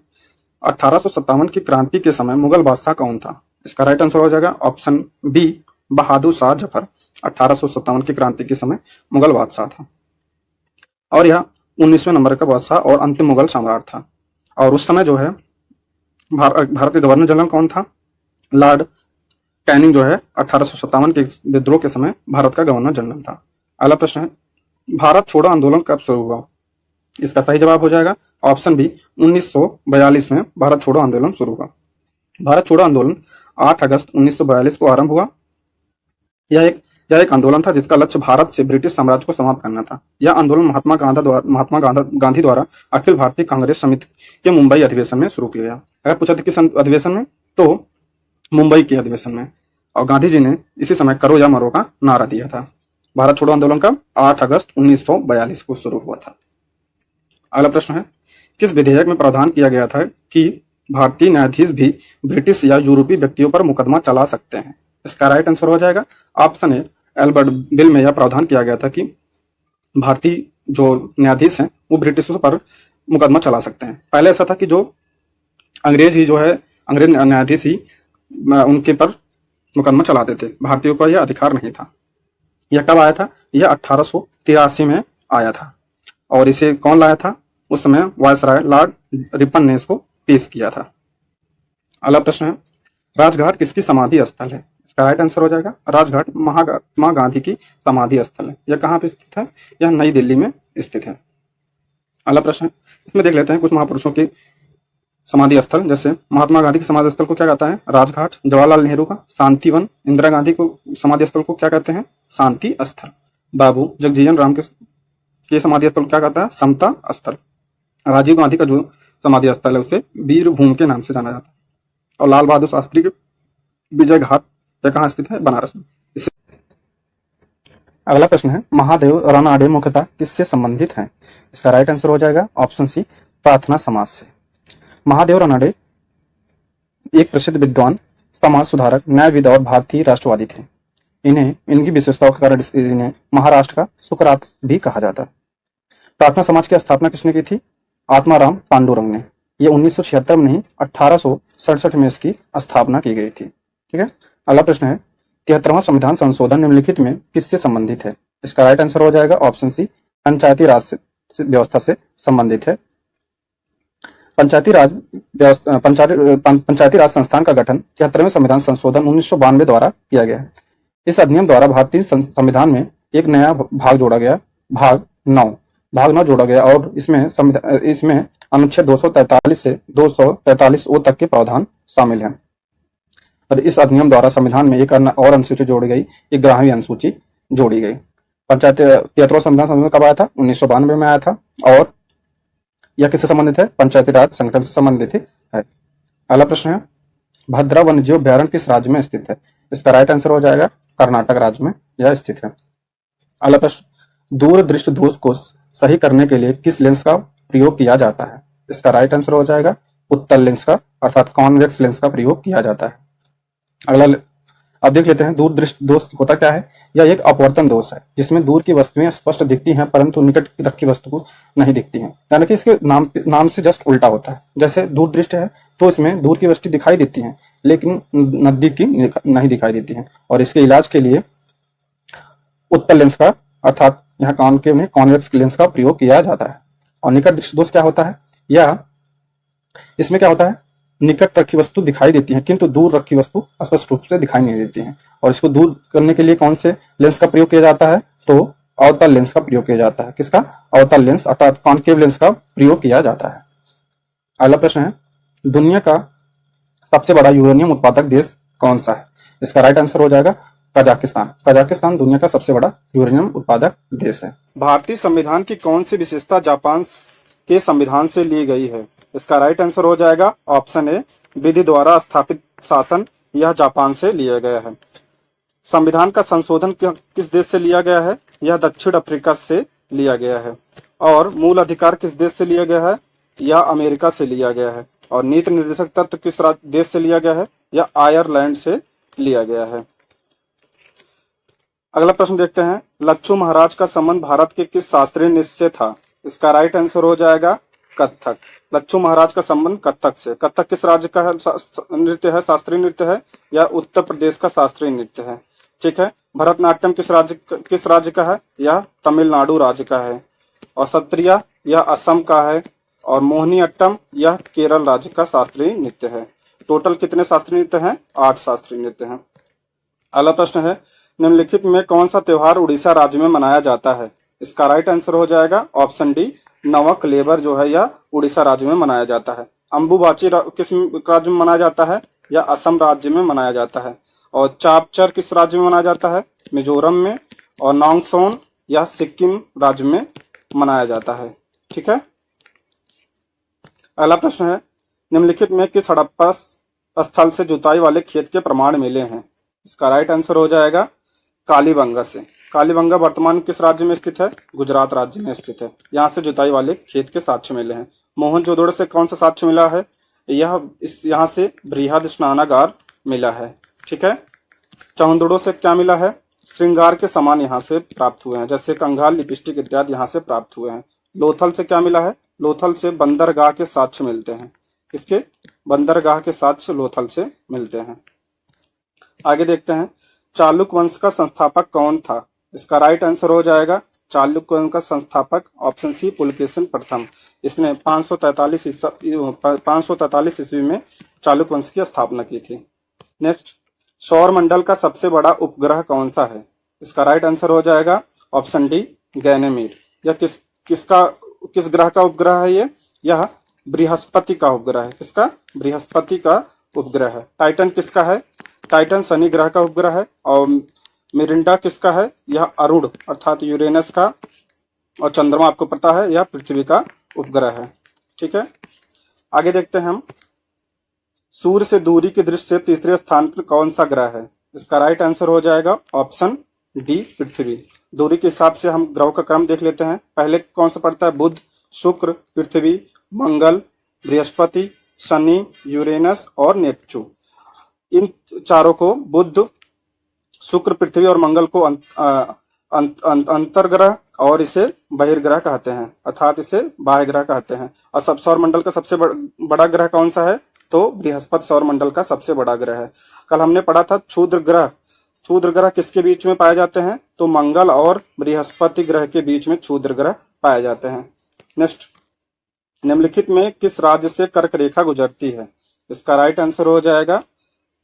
A: 1857 की क्रांति के समय मुगल बादशाह कौन था? इसका राइट आंसर हो जाएगा ऑप्शन बी बहादुर शाह जफर। 1857 की क्रांति के समय मुगल बादशाह था और यह 19वें नंबर का बादशाह और अंतिम मुगल सम्राट था। और उस समय जो है भारत के गवर्नर जनरल कौन था? लॉर्ड कैनिंग जो है 1857 के विद्रोह के समय भारत का गवर्नर जनरल था। अगला प्रश्न है, भारत छोड़ो आंदोलन कब शुरू हुआ? इसका सही जवाब हो जाएगा ऑप्शन बी 1942 में भारत छोड़ो आंदोलन शुरू हुआ। भारत छोड़ो आंदोलन 8 अगस्त 1942 को आरंभ हुआ। यह एक आंदोलन था जिसका लक्ष्य भारत से ब्रिटिश साम्राज्य को समाप्त करना था। यह आंदोलन महात्मा गांधी द्वारा अखिल भारतीय कांग्रेस समिति के मुंबई अधिवेशन में शुरू किया गया। अगर पूछा था किस अधिवेशन में, तो मुंबई के अधिवेशन में। और गांधी जी ने इसी समय करो या मरो का नारा दिया था। भारत छोड़ो आंदोलन का 8 अगस्त 1942 को शुरू हुआ था। अगला प्रश्न है, किस विधेयक में प्रावधान किया गया था कि भारतीय न्यायाधीश भी ब्रिटिश या यूरोपीय व्यक्तियों पर मुकदमा चला सकते हैं? इसका राइट आंसर हो जाएगा ऑप्शन ए एल्बर्ट बिल में यह प्रावधान किया गया था कि भारतीय जो न्यायाधीश हैं वो ब्रिटिशों पर मुकदमा चला सकते हैं। पहले ऐसा था कि जो अंग्रेज न्यायाधीश ही उनके पर मुकदमा चलाते थे, भारतीयों का यह अधिकार नहीं था। यह कब आया था? यह 1883 में आया था। और इसे कौन लाया था? उस समय वायसराय लॉर्ड रिपन ने इसको पेश किया था। अगला प्रश्न है, राजघाट किसकी समाधि स्थल है? इसका राइट आंसर हो जाएगा राजघाट महात्मा गांधी की समाधि स्थल है। यह कहाँ पे स्थित है? यह नई दिल्ली में स्थित है। अगला प्रश्न है, इसमें देख लेते हैं कुछ महापुरुषों की समाधि स्थल। जैसे महात्मा गांधी की समाधि स्थल को क्या कहता है? राजघाट। जवाहरलाल नेहरू का शांतिवन। इंदिरा गांधी को समाधि स्थल को क्या कहते हैं? शांति स्थल। बाबू जगजीवन राम के समाधि स्थल को क्या कहता है? समता स्थल। राजीव गांधी का जो समाधि स्थल है उसे वीर भूमि के नाम से जाना जाता है। और लाल बहादुर शास्त्री के विजय घाट यह कहाँ स्थित है? बनारस में। अगला प्रश्न है, महादेव रानाडे मुख्यतः किससे संबंधित हैं? इसका राइट आंसर हो जाएगा ऑप्शन सी प्रार्थना समाज से। महादेव रानाडे एक प्रसिद्ध विद्वान, समाज सुधारक, न्यायविद और भारतीय राष्ट्रवादी थे। इनकी विशेषताओं के कारण इन्हें महाराष्ट्र का सुकरात भी कहा जाता है। प्रार्थना समाज की स्थापना किसने की थी? आत्माराम पांडुरंग ने। यह 1976 में नहीं 1867 में इसकी स्थापना की गई थी। ठीक है। अगला प्रश्न है, 73वां संविधान संशोधन निम्नलिखित में किससे संबंधित है? इसका राइट आंसर हो जाएगा ऑप्शन सी पंचायती राज व्यवस्था से संबंधित है। पंचायती राज संस्थान का गठन 73वें संविधान संशोधन 1992 द्वारा किया गया है। इस अधिनियम द्वारा भारतीय संविधान में एक नया भाग जोड़ा गया, भाग 9 जोड़ा गया और इसमें अनुच्छेद 243 से 243 ओ तक के प्रावधान शामिल हैं। और इस अधिनियम द्वारा संविधान में एक और अनुसूची जोड़ी गई, 11वीं अनुसूची, जोड़ी गई। पंचायत 73वां संविधान संशोधन कब आया था? 1992 में आया था। और यह किससे संबंधित है? पंचायती राज संगठन से संबंधित ही है। अगला प्रश्न है, भद्रा वन्यजीव अभ्यारण्य किस राज्य में स्थित है? इसका राइट आंसर हो जाएगा कर्नाटक राज्य में यह स्थित है। अगला प्रश्न, दूरदृष्टि दोष को सही करने के लिए किस लेंस का प्रयोग किया जाता है? इसका राइट आंसर हो जाएगा उत्तल लेंस का, अर्थात कॉन्वेक्स लेंस का प्रयोग किया जाता है। अगला अब देख लेते हैं, दूरदृष्टि दोष होता क्या है? यह एक अपवर्तन दोष है जिसमें दूर की वस्तुएं स्पष्ट दिखती हैं परंतु निकट रखी वस्तु को नहीं दिखती हैं। यानी कि इसके नाम से जस्ट उल्टा होता है। जैसे दूरदृष्टि है तो इसमें दूर की वस्तु दिखाई देती है लेकिन नजदीक की नहीं दिखाई देती है, और इसके इलाज के लिए उत्तल लेंस का, अर्थात यहाँ कॉनकेव में कॉन्वेक्स लेंस का प्रयोग किया जाता है। और निकट दृष्टि दोष क्या होता है? यह इसमें क्या होता है, निकट रखी वस्तु दिखाई देती है किंतु दूर रखी वस्तु स्पष्ट रूप से दिखाई नहीं देती है, और इसको दूर करने के लिए कौन से लेंस का प्रयोग किया जाता है? तो अवतल लेंस का प्रयोग किया जाता है। किसका? अवतल लेंस अर्थात कॉनकेव लेंस का प्रयोग किया जाता है। अगला प्रश्न है, दुनिया का सबसे बड़ा यूरेनियम उत्पादक देश कौन सा है? इसका राइट आंसर हो जाएगा कजाकिस्तान। कजाकिस्तान दुनिया का सबसे बड़ा यूरेनियम उत्पादक देश है। भारतीय संविधान की कौन सी विशेषता जापान के संविधान से ली गई है? इसका राइट आंसर हो जाएगा ऑप्शन ए, विधि द्वारा स्थापित शासन। यह जापान से लिया गया है। संविधान का संशोधन किस देश से लिया गया है? यह दक्षिण अफ्रीका से लिया गया है। और मूल अधिकार किस देश से लिया गया है? यह अमेरिका से लिया गया है। और नीति निर्देशक तत्व किस देश से लिया गया है? यह आयरलैंड से लिया गया है। अगला प्रश्न देखते हैं, लच्छू महाराज का संबंध भारत के किस शास्त्रीय नृत्य से था? इसका राइट आंसर हो जाएगा कथक। लच्छू महाराज का संबंध कथक से। कथक किस राज्य का नृत्य है? शास्त्रीय नृत्य है या उत्तर प्रदेश का शास्त्रीय नृत्य है? ठीक है। भरतनाट्यम किस राज्य का है? यह तमिलनाडु राज्य का है। और सत्रिया यह असम का है। और मोहिनीअट्टम यह केरल राज्य का शास्त्रीय नृत्य है। टोटल कितने शास्त्रीय नृत्य हैं? 8 शास्त्रीय नृत्य हैं। अगला प्रश्न है, निम्नलिखित में कौन सा त्योहार उड़ीसा राज्य में मनाया जाता है? इसका राइट आंसर हो जाएगा ऑप्शन डी, नवक लेबर जो है यह उड़ीसा राज्य में मनाया जाता है। अम्बुबाची किस राज्य में मनाया जाता है? यह असम राज्य में मनाया जाता है। और चापचर किस राज्य में मनाया जाता है? मिजोरम में। और नॉन्गसोन यह सिक्किम राज्य में मनाया जाता है। ठीक है। अगला प्रश्न है, निम्नलिखित में किस हड़प्पा स्थल से जुताई वाले खेत के प्रमाण मिले हैं? इसका राइट आंसर हो जाएगा कालीबंगा से। कालीबंगा वर्तमान किस राज्य में स्थित है? गुजरात राज्य में स्थित है। यहाँ से जुताई वाले खेत के साक्ष्य मिले हैं। मोहनजोदड़ो से कौन सा साक्ष्य मिला है? यहाँ से बृहद स्नानागार मिला है। ठीक है। चौंदड़ो से क्या मिला है? श्रृंगार के सामान यहाँ से प्राप्त हुए हैं, जैसे कंघाल, लिपस्टिक इत्यादि यहाँ से प्राप्त हुए हैं। लोथल से क्या मिला है? लोथल से बंदरगाह के साक्ष्य मिलते हैं। किसके? बंदरगाह के साक्ष्य लोथल से मिलते हैं। आगे देखते हैं, चालुक्य वंश का संस्थापक कौन था? इसका राइट आंसर हो जाएगा चालुक्य वंश का संस्थापक ऑप्शन सी, पुलकेशिन प्रथम। इसने 543 ईस्वी में चालुक्य वंश की स्थापना की थी। नेक्स्ट, सौर मंडल का सबसे बड़ा उपग्रह कौन सा है? इसका राइट आंसर हो जाएगा ऑप्शन डी, गैनेमीड। यह किस ग्रह का उपग्रह है? यह बृहस्पति का उपग्रह है। किसका? बृहस्पति का उपग्रह है। टाइटन किसका है? टाइटन शनि ग्रह का उपग्रह है। और मिरिंडा किसका है? यह अरुण अर्थात यूरेनस का। और चंद्रमा आपको पता है यह पृथ्वी का उपग्रह है। ठीक है। आगे देखते हैं हम, सूर्य से दूरी की दृष्टि से तीसरे स्थान पर कौन सा ग्रह है? इसका राइट आंसर हो जाएगा ऑप्शन डी, पृथ्वी। दूरी के हिसाब से हम ग्रहों का क्रम देख लेते हैं। पहले कौन सा पड़ता है? बुध, शुक्र, पृथ्वी, मंगल, बृहस्पति, शनि, यूरेनस और नेपच्यून। इन चारों को, बुध, शुक्र, पृथ्वी और मंगल को अंतर्ग्रह और इसे बहिर्ग्रह कहते हैं, अर्थात इसे बाह्य ग्रह कहते हैं। और सब सौर मंडल का सबसे बड़ा ग्रह कौन सा है? तो बृहस्पति सौर मंडल का सबसे बड़ा ग्रह है। कल हमने पढ़ा था क्षुद्र ग्रह। क्षुद्र ग्रह किसके बीच में पाए जाते हैं? तो मंगल और बृहस्पति ग्रह के बीच में क्षुद्र ग्रह पाए जाते हैं। नेक्स्ट, निम्नलिखित में किस राज्य से कर्क रेखा गुजरती है? इसका राइट आंसर हो जाएगा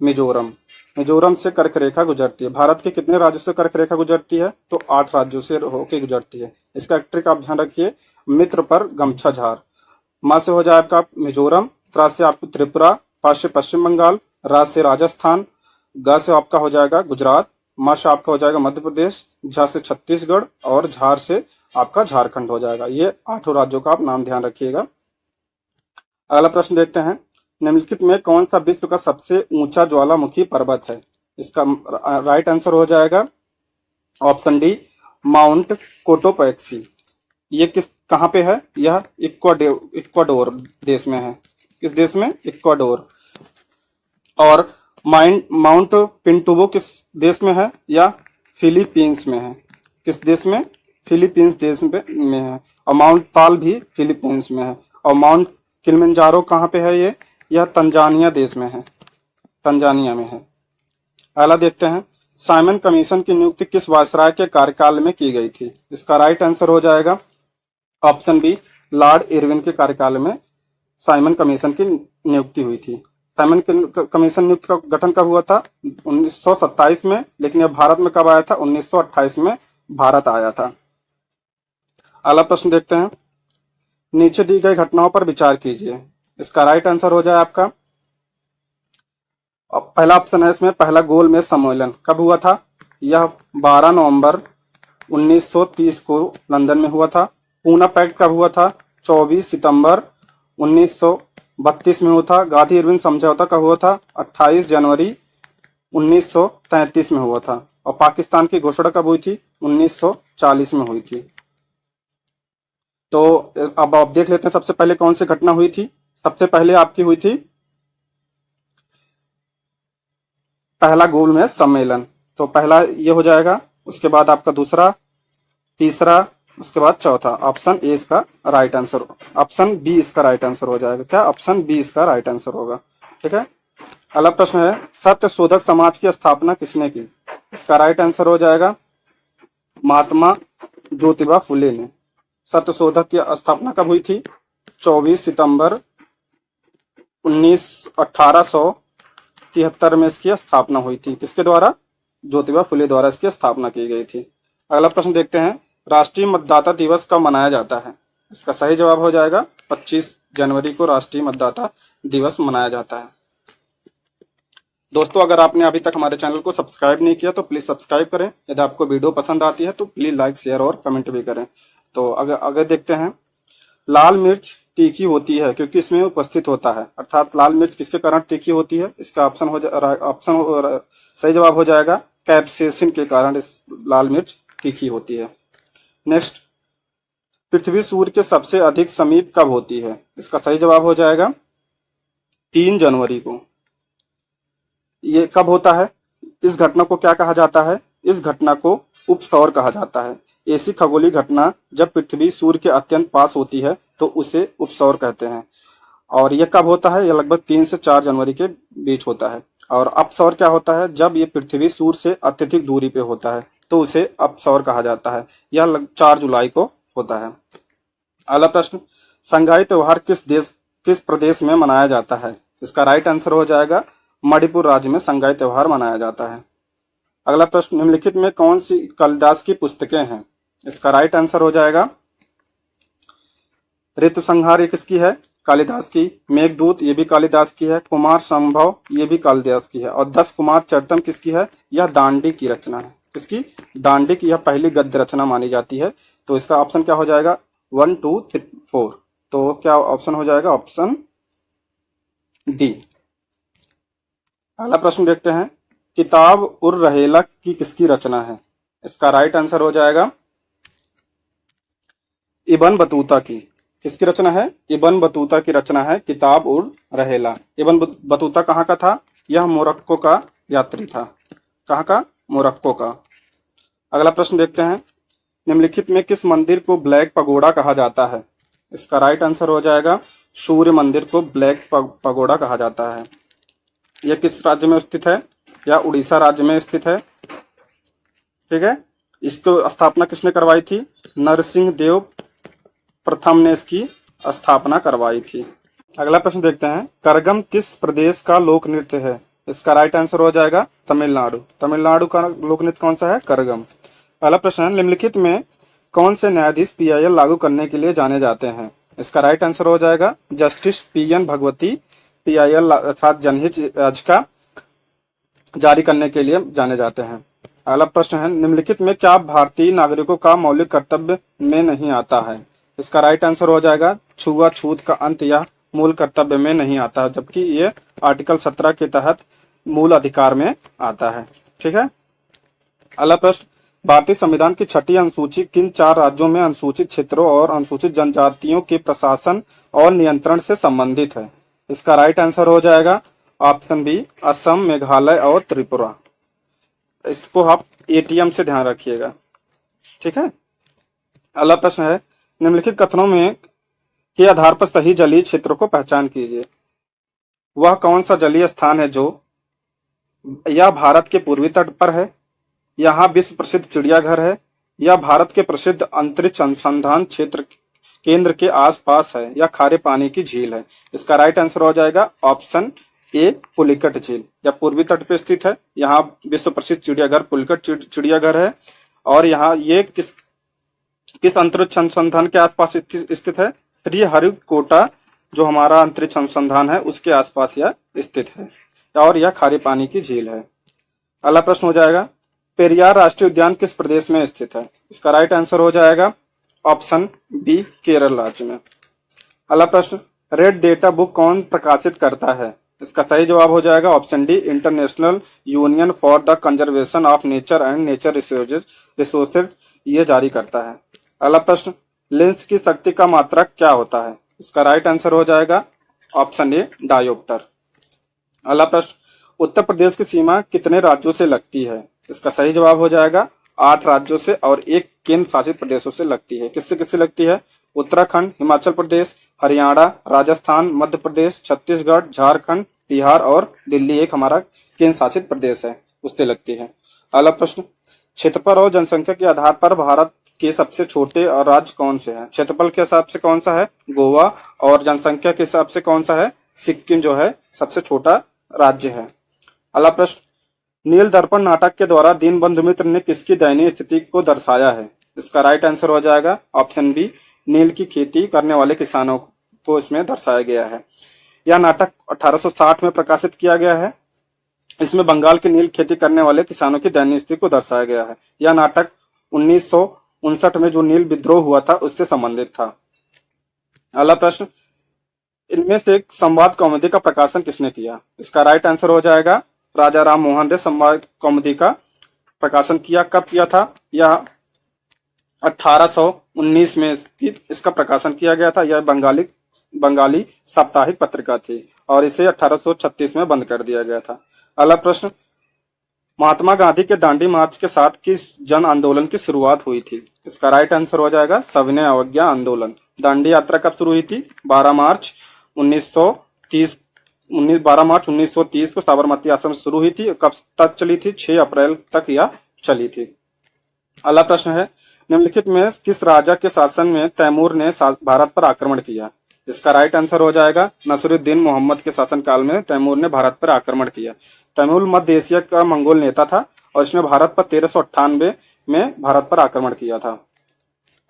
A: मिजोरम। मिजोरम से कर्क रेखा गुजरती है। भारत के कितने राज्यों से कर्क रेखा गुजरती है? तो 8 राज्यों से होके गुजरती है। इसका ट्रिक आप ध्यान रखिए, मित्र पर गमछा झार। माँ से हो जाए आपका मिजोरम, त्रा से आपको त्रिपुरा, पा से पश्चिम बंगाल, रा से राजस्थान, गा से आपका हो जाएगा गुजरात, म से आपका हो जाएगा मध्य प्रदेश, झ से छत्तीसगढ़ और झार से आपका झारखंड हो जाएगा। ये 8 राज्यों का आप नाम ध्यान रखिएगा। अगला प्रश्न देखते हैं, निम्नलिखित में कौन सा विश्व का सबसे ऊंचा ज्वालामुखी पर्वत है? इसका राइट आंसर हो जाएगा ऑप्शन डी, माउंट कोटोपैक्सी। ये कहाँ पे है? यह इक्वाडोर देश में है। किस देश में? इक्वाडोर। और माउंट पिंटुबो किस देश में है? या फिलीपींस में है। किस देश में? फिलीपींस देश में है। और माउंट ताल भी फिलीपींस में है। और माउंट किलिमंजारो कहाँ पे है? यह तंजानिया देश में है, तंजानिया में है। अगला देखते हैं, साइमन कमीशन की नियुक्ति किस वायसराय के कार्यकाल में की गई थी? इसका राइट आंसर हो जाएगा ऑप्शन बी, लॉर्ड इरविन के कार्यकाल में साइमन कमीशन की नियुक्ति हुई थी। साइमन कमीशन नियुक्ति का गठन कब हुआ था? 1927 में, लेकिन यह भारत में कब आया था? 1928 में भारत आया था। अगला प्रश्न देखते हैं, नीचे दी गई घटनाओं पर विचार कीजिए। इसका राइट आंसर हो जाए आपका पहला ऑप्शन है इसमें, पहला गोलमेज सम्मेलन कब हुआ था? यह 12 नवंबर 1930 को लंदन में हुआ था। पूना पैक्ट कब हुआ था? 24 सितंबर 1932 में हुआ था। गांधी इरविन समझौता कब हुआ था? 28 जनवरी 1933 में हुआ था। और पाकिस्तान की घोषणा कब हुई थी? 1940 में हुई थी। तो अब आप देख लेते हैं सबसे पहले कौन सी घटना हुई थी। सबसे पहले आपकी हुई थी पहला गोलमेज सम्मेलन, तो पहला ये हो जाएगा। उसके बाद आपका दूसरा, तीसरा, उसके बाद चौथा। ऑप्शन ए इसका राइट आंसर, ऑप्शन बी इसका राइट आंसर हो जाएगा। क्या? ऑप्शन बी इसका राइट आंसर होगा। ठीक है। अगला प्रश्न है, सत्य शोधक समाज की स्थापना किसने की? इसका राइट आंसर हो जाएगा महात्मा ज्योतिबा फुले ने। सत्य शोधक की स्थापना कब हुई थी? 24 सितंबर 1873 में इसकी स्थापना हुई थी। किसके द्वारा? ज्योतिबा फुले द्वारा इसकी स्थापना की गई थी। अगला प्रश्न देखते हैं, राष्ट्रीय मतदाता दिवस कब मनाया जाता है? इसका सही जवाब हो जाएगा 25 जनवरी को राष्ट्रीय मतदाता दिवस मनाया जाता है। दोस्तों, अगर आपने अभी तक हमारे चैनल को सब्सक्राइब नहीं किया तो प्लीज सब्सक्राइब करें। यदि आपको वीडियो पसंद आती है तो प्लीज लाइक, शेयर और कमेंट भी करें। तो अगर देखते हैं, लाल मिर्च तीखी होती है क्योंकि इसमें उपस्थित होता है। अर्थात लाल मिर्च किसके कारण तीखी होती है? इसका ऑप्शन सही जवाब हो जाएगा कैप्सेसिन के कारण इस लाल मिर्च तीखी होती है। नेक्स्ट, पृथ्वी सूर्य के सबसे अधिक समीप कब होती है? इसका सही जवाब हो जाएगा 3 जनवरी को। ये कब होता है? इस घटना को क्या कहा जाता है? इस घटना को उपसौर कहा जाता है। ऐसी खगोलीय घटना जब पृथ्वी सूर्य के अत्यंत पास होती है तो उसे उपसौर कहते हैं। और यह कब होता है? यह लगभग 3 से 4 जनवरी के बीच होता है। और अपसौर क्या होता है? जब ये पृथ्वी सूर्य से अत्यधिक दूरी पे होता है तो उसे अपसौर कहा जाता है। यह 4 जुलाई को होता है। अगला प्रश्न, संगाई त्योहार किस प्रदेश में मनाया जाता है? इसका राइट आंसर हो जाएगा मणिपुर राज्य में संगाई त्योहार मनाया जाता है। अगला प्रश्न, निम्नलिखित में कौन सी कालिदास की पुस्तकें हैं? इसका राइट आंसर हो जाएगा ऋतु संहार, ये किसकी है? कालिदास की। मेघदूत ये भी कालिदास की है। कुमार संभव ये भी कालिदास की है। और 10 कुमार चरितम किसकी है? यह दांडी की रचना है। किसकी? दांडी की। यह पहली गद्य रचना मानी जाती है। तो इसका ऑप्शन क्या हो जाएगा? 1, 2, 3, 4। तो क्या ऑप्शन हो जाएगा? Option D. अगला प्रश्न देखते हैं, किताब उर रहेला की किसकी रचना है? इसका राइट आंसर हो जाएगा इब्न बतूता की। किसकी रचना है? इब्न बतूता की रचना है किताब उर रहेला। इब्न बतूता कहाँ का था? यह मोरक्को का यात्री था। कहाँ का? मोरक्को का। अगला प्रश्न देखते हैं, निम्नलिखित में किस मंदिर को ब्लैक पगोड़ा कहा जाता है? इसका राइट आंसर हो जाएगा सूर्य मंदिर को ब्लैक पगोड़ा कहा जाता है। यह किस राज्य में स्थित है? या उड़ीसा राज्य में स्थित है। ठीक है। इसको स्थापना किसने करवाई थी? नरसिंह देव प्रथम ने इसकी स्थापना करवाई थी। अगला प्रश्न देखते हैं, करगम किस प्रदेश का लोक नृत्य है? इसका राइट आंसर हो जाएगा तमिलनाडु। तमिलनाडु का लोक नृत्य कौन सा है? करगम। अगला प्रश्न, निम्नलिखित में कौन से न्यायाधीश PIL लागू करने के लिए जाने जाते हैं? इसका राइट आंसर हो जाएगा जस्टिस PN भगवती। PIL अर्थात जनहित याचिका जारी करने के लिए जाने जाते हैं। अगला प्रश्न है, निम्नलिखित में क्या भारतीय नागरिकों का मौलिक कर्तव्य में नहीं आता है? इसका राइट आंसर हो जाएगा छुआछूत का अंत या मूल कर्तव्य में नहीं आता, जबकि ये आर्टिकल 17 के तहत मूल अधिकार में आता है। ठीक है। अगला प्रश्न, भारतीय संविधान की छठी अनुसूची किन 4 राज्यों में अनुसूचित क्षेत्रों और अनुसूचित जनजातियों के प्रशासन और नियंत्रण से संबंधित है? इसका राइट आंसर हो जाएगा ऑप्शन बी, असम, मेघालय और त्रिपुरा। इसको आप एटीएम से ध्यान रखिएगा। ठीक है। अगला प्रश्न है, निम्नलिखित कथनों में के आधार पर सही जलीय क्षेत्रों को पहचान कीजिए। वह कौन सा जलीय स्थान है जो या भारत के पूर्वी तट पर है, यहाँ विश्व प्रसिद्ध चिड़ियाघर है, या भारत के प्रसिद्ध अंतरिक्ष अनुसंधान क्षेत्र केंद्र के आसपास है, या खारे पानी की झील है? इसका राइट आंसर हो जाएगा ऑप्शन ए, पुलिकट झील, या पूर्वी तट पे स्थित है। यहाँ विश्व प्रसिद्ध चिड़ियाघर पुलिकट चिड़ियाघर है। और यहाँ ये किस अंतरिक्ष अनुसंधान के आसपास स्थित है? श्री हरिकोटा जो हमारा अंतरिक्ष अनुसंधान है उसके आसपास यह स्थित है, और यह खारे पानी की झील है। अगला प्रश्न हो जाएगा, पेरियार राष्ट्रीय उद्यान किस प्रदेश में स्थित है? इसका राइट आंसर हो जाएगा ऑप्शन बी, केरल राज्य में। अगला प्रश्न, रेड डेटा बुक कौन प्रकाशित करता है? इसका सही जवाब हो जाएगा option D, international union for the conservation of nature and nature resources ये जारी करता है। अगला प्रश्न, लेंस की शक्ति का मात्रक क्या होता है? इसका राइट आंसर हो जाएगा ऑप्शन ए, डायोप्टर। अगला प्रश्न, उत्तर प्रदेश की सीमा कितने राज्यों से लगती है? इसका सही जवाब हो जाएगा 8 राज्यों से और 1 केंद्र शासित प्रदेशों से लगती है। किससे किससे लगती है? उत्तराखंड, हिमाचल प्रदेश, हरियाणा, राजस्थान, मध्य प्रदेश, छत्तीसगढ़, झारखंड, बिहार और दिल्ली एक हमारा केंद्र शासित प्रदेश है, उससे लगती है। अगला प्रश्न, क्षेत्रफल और जनसंख्या के आधार पर भारत के सबसे छोटे और राज्य कौन से हैं? क्षेत्रफल के हिसाब से कौन सा है? गोवा। और जनसंख्या के हिसाब से कौन सा है? सिक्किम जो है सबसे छोटा राज्य है। अगला प्रश्न, नील दर्पण नाटक के द्वारा दीनबंधु मित्र ने किसकी दयनीय स्थिति को दर्शाया है? इसका राइट आंसर हो जाएगा ऑप्शन बी, नील की खेती करने वाले किसानों को इसमें दर्शाया गया है। यह नाटक 1860 में प्रकाशित किया गया है। इसमें बंगाल की नील खेती करने वाले किसानों की दयनीय स्थिति को दर्शाया गया है। यह नाटक 1959 में जो नील विद्रोह हुआ था उससे संबंधित था। अगला प्रश्न, इनमें से एक संवाद कॉमेडी का प्रकाशन किसने किया? इसका राइट आंसर हो जाएगा राजा राम मोहन ने संवाद कॉमेडी का प्रकाशन किया। कब किया था? यह 1819 में इसका प्रकाशन किया गया था। यह बंगाली साप्ताहिक पत्रिका थी और इसे 1836 में बंद कर दिया गया था। अगला प्रश्न, महात्मा गांधी के दांडी मार्च के साथ किस जन आंदोलन की शुरुआत हुई थी? इसका राइट आंसर हो जाएगा सविनय अवज्ञा आंदोलन। दांडी यात्रा कब शुरू हुई थी? 12 मार्च 1930 को साबरमती आश्रम शुरू हुई थी। कब तक चली थी? 6 अप्रैल तक यह चली थी। अगला प्रश्न है, निम्नलिखित में किस राजा के शासन में तैमूर ने भारत पर आक्रमण किया? इसका राइट आंसर हो जाएगा नसरुद्दीन मोहम्मद के शासनकाल में तैमूर ने भारत पर आक्रमण किया। तैमूर मध्य एशिया का मंगोल नेता था और इसने भारत पर 1398 में भारत पर आक्रमण किया था।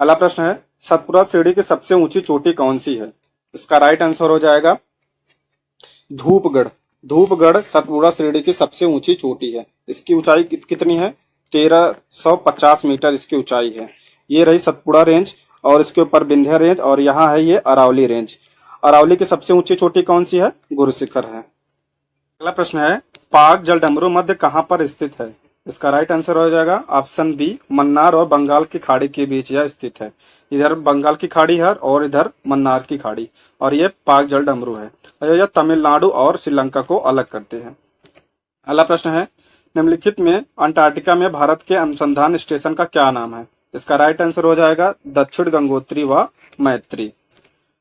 A: अगला प्रश्न है, सतपुड़ा श्रेणी की सबसे ऊंची चोटी कौन सी है? इसका राइट आंसर हो जाएगा धूपगढ़। धूपगढ़ सतपुड़ा श्रेणी की सबसे ऊंची चोटी है। इसकी ऊंचाई कितनी है? 1350 मीटर इसकी ऊंचाई है। ये रही सतपुड़ा रेंज और इसके ऊपर विंध्य रेंज और यहाँ है ये अरावली रेंज। अरावली की सबसे ऊंची चोटी कौन सी है? गुरु शिखर है। अगला प्रश्न है, पाक जलडमरू मध्य कहाँ पर स्थित है? इसका राइट आंसर हो जाएगा ऑप्शन बी, मन्नार और बंगाल की खाड़ी के बीच यह स्थित है। इधर बंगाल की खाड़ी है और इधर मन्नार की खाड़ी, और ये पाक जलडमरू है। और यह तमिलनाडु और श्रीलंका को अलग करते हैं। अगला प्रश्न है, निम्नलिखित में अंटार्कटिका में भारत के अनुसंधान स्टेशन का क्या नाम है? इसका राइट आंसर हो जाएगा दक्षिण गंगोत्री व मैत्री।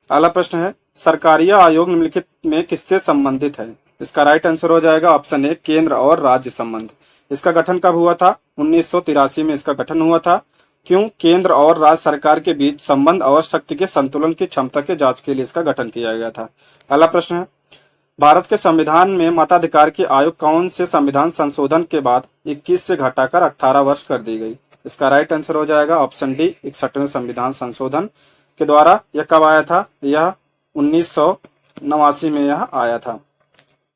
A: अगला प्रश्न है, सरकारीय आयोग निम्नलिखित में किससे संबंधित है? इसका राइट आंसर हो जाएगा ऑप्शन ए, केंद्र और राज्य संबंध। इसका गठन कब हुआ था? 1983 में इसका गठन हुआ था। क्यों? केंद्र और राज्य सरकार के बीच संबंध और शक्ति के संतुलन की क्षमता के जांच के लिए इसका गठन किया गया था। अगला प्रश्न है, भारत के संविधान में मताधिकार की आयु कौन से संविधान संशोधन के बाद 21 से घटाकर 18 वर्ष कर दी गई? इसका राइट आंसर हो जाएगा ऑप्शन डी, 61वें संविधान संशोधन के द्वारा। यह कब आया था? यह 1989 में यह आया था।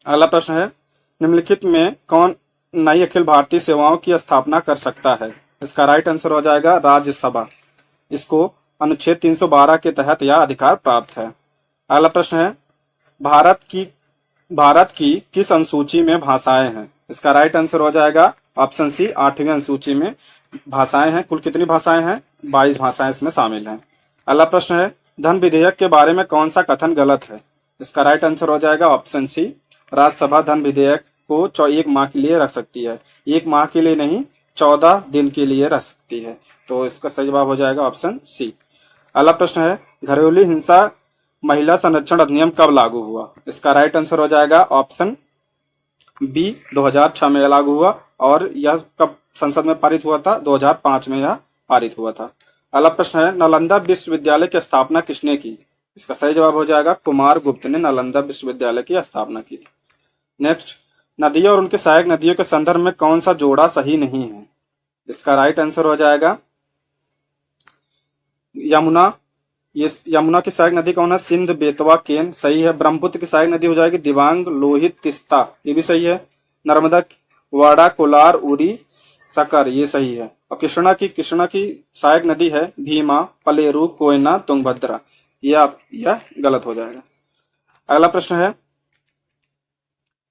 A: अगला प्रश्न है, निम्नलिखित में नई अखिल भारतीय सेवाओं की स्थापना कर सकता है? इसका राइट आंसर हो जाएगा राज्यसभा। इसको अनुच्छेद 312 के तहत यह अधिकार प्राप्त है। अगला प्रश्न है, भारत की किस अनुसूची में भाषाएं हैं? इसका राइट आंसर हो जाएगा ऑप्शन सी, 8वीं अनुसूची में भाषाएं हैं। कुल कितनी भाषाएं हैं? 22 भाषाएं इसमें शामिल हैं। अगला प्रश्न है, धन विधेयक के बारे में कौन सा कथन गलत है? इसका राइट आंसर हो जाएगा ऑप्शन सी, राज्यसभा धन विधेयक को 1 माह के लिए रख सकती है। 1 माह के लिए नहीं, 14 दिन के लिए रख सकती है। तो इसका सही जवाब हो जाएगा ऑप्शन सी। अगला प्रश्न है, घरेलू हिंसा महिला संरक्षण अधिनियम कब लागू हुआ? इसका राइट आंसर हो जाएगा ऑप्शन बी, 2006 में लागू हुआ। और यह कब संसद में पारित हुआ था? 2005 में यह पारित हुआ था। अगला प्रश्न है, नालंदा विश्वविद्यालय की स्थापना किसने की? इसका सही जवाब हो जाएगा कुमार गुप्त ने नालंदा विश्वविद्यालय की स्थापना की थी। नेक्स्ट, नदियों और उनके सहायक नदियों के संदर्भ में कौन सा जोड़ा सही नहीं है? इसका राइट आंसर हो जाएगा यमुना। ये यमुना की सहायक नदी कौन है? सिंध, बेतवा, केन, सही है। ब्रह्मपुत्र की सहायक नदी हो जाएगी दिबांग, लोहित, तिस्ता, ये भी सही है। नर्मदा, वाड़ा, कोलार, उरी, सकर, ये सही है। और कृष्णा की सहायक नदी है भीमा, पलेरू, कोयना, तुंगभद्रा, यह गलत हो जाएगा। अगला प्रश्न है,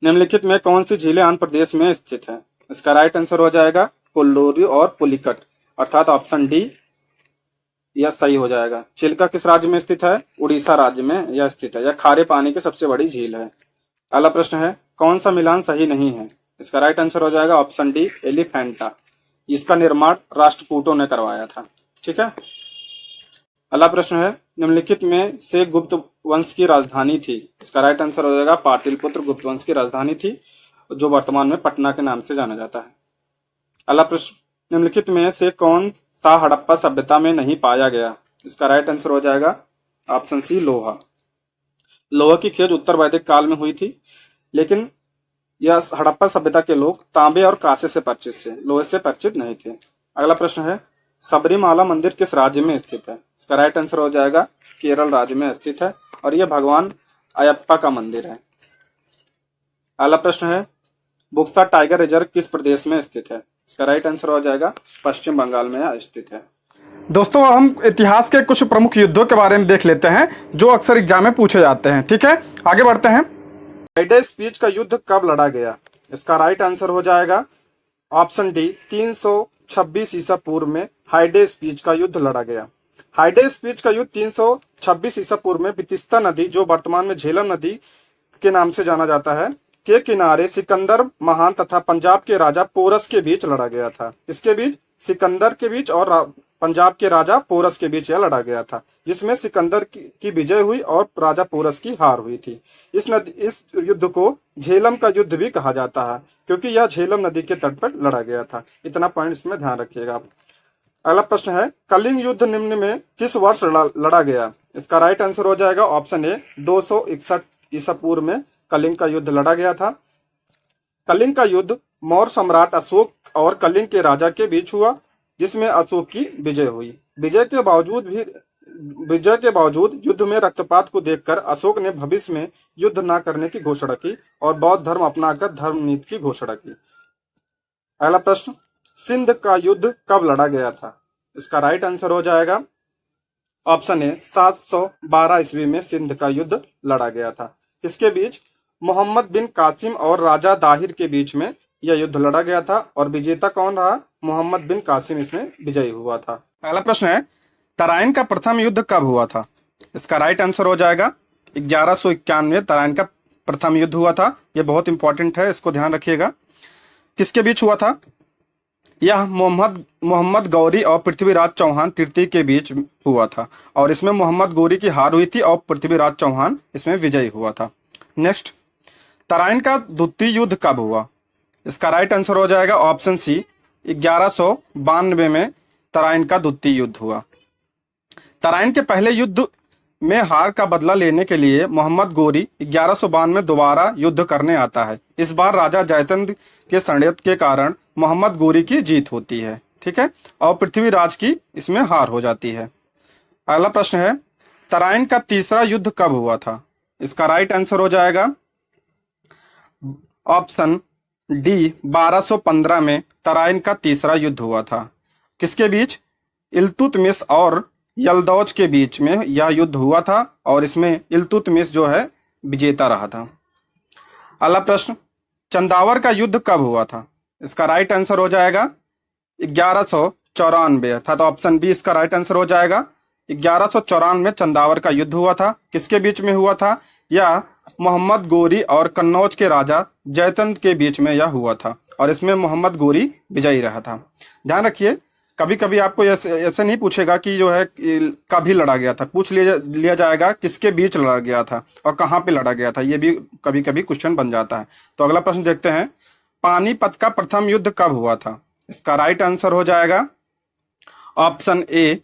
A: निम्नलिखित में कौन सी झीलें आंध्र प्रदेश में स्थित है? इसका राइट आंसर हो जाएगा कोल्लूरी और पुलिकट, अर्थात ऑप्शन डी यह सही हो जाएगा। चिल्का किस राज्य में स्थित है? उड़ीसा राज्य में यह स्थित है। यह खारे पानी की सबसे बड़ी झील है। अगला प्रश्न है, कौन सा मिलान सही नहीं है? इसका राइट आंसर हो जाएगा ऑप्शन डी, एलिफेंटा। इसका निर्माण राष्ट्रकूटों ने करवाया था। ठीक है। अगला प्रश्न है, निम्नलिखित में से गुप्त वंश की राजधानी थी? इसका राइट आंसर हो जाएगा पाटलिपुत्र गुप्त वंश की राजधानी थी, जो वर्तमान में पटना के नाम से जाना जाता है। अगला प्रश्न, निम्नलिखित में से कौन सा हड़प्पा सभ्यता में नहीं पाया गया? इसका राइट आंसर हो जाएगा ऑप्शन सी, लोहा। लोहा की खोज उत्तर वैदिक काल में हुई थी, लेकिन यह हड़प्पा सभ्यता के लोग तांबे और कांसे से परिचित थे, लोहे से परिचित नहीं थे। अगला प्रश्न है, सबरीमाला मंदिर किस राज्य में स्थित है? इसका राइट आंसर हो जाएगा केरल राज्य में स्थित है, और यह भगवान अयप्पा का मंदिर है। अगला प्रश्न है, बुक्सा टाइगर रिजर्व किस प्रदेश में स्थित है? इसका राइट आंसर हो जाएगा पश्चिम बंगाल में स्थित है। दोस्तों, हम इतिहास के कुछ प्रमुख युद्धों के बारे में देख लेते हैं जो अक्सर एग्जाम में पूछे जाते हैं। ठीक है, आगे बढ़ते हैं। हाइडेस स्पीच का युद्ध कब लड़ा गया? इसका राइट आंसर हो जाएगा ऑप्शन डी, 326 ईसा पूर्व में हाइडेस स्पीच का युद्ध लड़ा गया। हाइडेस स्पीच का युद्ध 326 ईसा पूर्व में बितिस्ता नदी, जो वर्तमान में झेलम नदी के नाम से जाना जाता है, के किनारे सिकंदर महान तथा पंजाब के राजा पोरस के बीच लड़ा गया था। इसके बीच सिकंदर के बीच और पंजाब के राजा पोरस के बीच यह लड़ा गया था, जिसमें सिकंदर की विजय हुई और राजा पोरस की हार हुई थी। इस युद्ध को झेलम का युद्ध भी कहा जाता है, क्योंकि यह झेलम नदी के तट पर लड़ा गया था। इतना पॉइंट इसमें ध्यान रखिएगा आप। अगला प्रश्न है, कलिंग युद्ध निम्न में किस वर्ष लड़ा गया? इसका राइट आंसर हो जाएगा ऑप्शन ए, 261 ईसा पूर्व में कलिंग का युद्ध लड़ा गया था। कलिंग का युद्ध मौर्य सम्राट अशोक और कलिंग के राजा के बीच हुआ, जिसमें अशोक की विजय हुई। विजय के बावजूद युद्ध में रक्तपात को देखकर अशोक ने भविष्य में युद्ध न करने की घोषणा की और बौद्ध धर्म अपनाकर धर्म नीति की घोषणा की। अगला प्रश्न, सिंध का युद्ध कब लड़ा गया था? इसका राइट आंसर हो जाएगा ऑप्शन ए, 712 ईस्वी में सिंध का युद्ध लड़ा गया था। इसके बीच मोहम्मद बिन कासिम और राजा दाहिर के बीच में यह युद्ध लड़ा गया था, और विजेता कौन रहा? मोहम्मद बिन कासिम इसमें विजयी हुआ था। अगला प्रश्न है, तराइन का प्रथम युद्ध कब हुआ था? इसका राइट आंसर हो जाएगा 1151 में तराइन का प्रथम युद्ध हुआ था। यह बहुत इंपॉर्टेंट है, इसको ध्यान रखिएगा। किसके बीच हुआ था? यह मोहम्मद गौरी और पृथ्वीराज चौहान तृतीय के बीच हुआ था, और इसमें मोहम्मद गौरी की हार हुई थी और पृथ्वीराज चौहान इसमें विजयी हुआ था। नेक्स्ट, तराइन का द्वितीय युद्ध कब हुआ? इसका राइट आंसर हो जाएगा ऑप्शन सी, 1192 में तराइन का द्वितीय युद्ध हुआ। तराइन के पहले युद्ध में हार का बदला लेने के लिए मोहम्मद गौरी 1192 में दोबारा युद्ध करने आता है। इस बार राजा जयचंद के षड्यंत्र के कारण मोहम्मद गौरी की जीत होती है। ठीक है, और पृथ्वीराज की इसमें हार हो जाती है। अगला प्रश्न है, तराइन का तीसरा युद्ध कब हुआ था? इसका राइट आंसर हो जाएगा ऑप्शन डी 1215 में तराइन का तीसरा युद्ध हुआ था। किसके बीच? इल्तुतमिश और यल्दौज के बीच में यह युद्ध हुआ था और इसमें इल्तुतमिश जो है विजेता रहा था। अगला प्रश्न, चंदावर का युद्ध कब हुआ था? इसका राइट आंसर हो जाएगा 1194, अर्थात ऑप्शन बी इसका राइट आंसर हो जाएगा। 1194 में चंदावर का युद्ध हुआ था। किसके बीच में हुआ था? यह मोहम्मद गोरी और कन्नौज के राजा जयतंत के बीच में यह हुआ था और इसमें मोहम्मद गोरी विजयी रहा था। ध्यान रखिए, कभी कभी आपको ऐसे नहीं पूछेगा कि जो है कभी लड़ा गया था, पूछ लिया जाएगा किसके बीच लड़ा गया था और कहाँ पे लड़ा गया था, ये भी कभी कभी क्वेश्चन बन जाता है। तो अगला प्रश्न देखते हैं, पानीपत का प्रथम युद्ध कब हुआ था? इसका राइट आंसर हो जाएगा ऑप्शन ए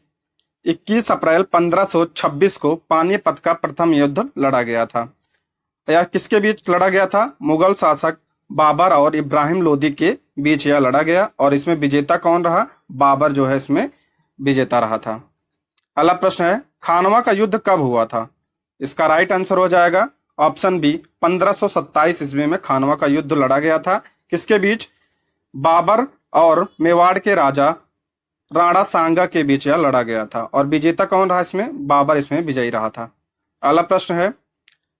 A: 21 अप्रैल 1526 को पानीपत का प्रथम युद्ध लड़ा गया था। यह किसके बीच लड़ा गया था? मुगल शासक बाबर और इब्राहिम लोदी के बीच यह लड़ा गया और इसमें विजेता कौन रहा? बाबर जो है इसमें विजेता रहा था। अगला प्रश्न है, खानवा का युद्ध कब हुआ था? इसका राइट आंसर हो जाएगा ऑप्शन बी 1527 ईस्वी में खानवा का युद्ध लड़ा गया था। किसके बीच? बाबर और मेवाड़ के राजा राणा सांगा के बीच यह लड़ा गया था और विजेता कौन रहा इसमें? बाबर इसमें विजयी रहा था। अगला प्रश्न है,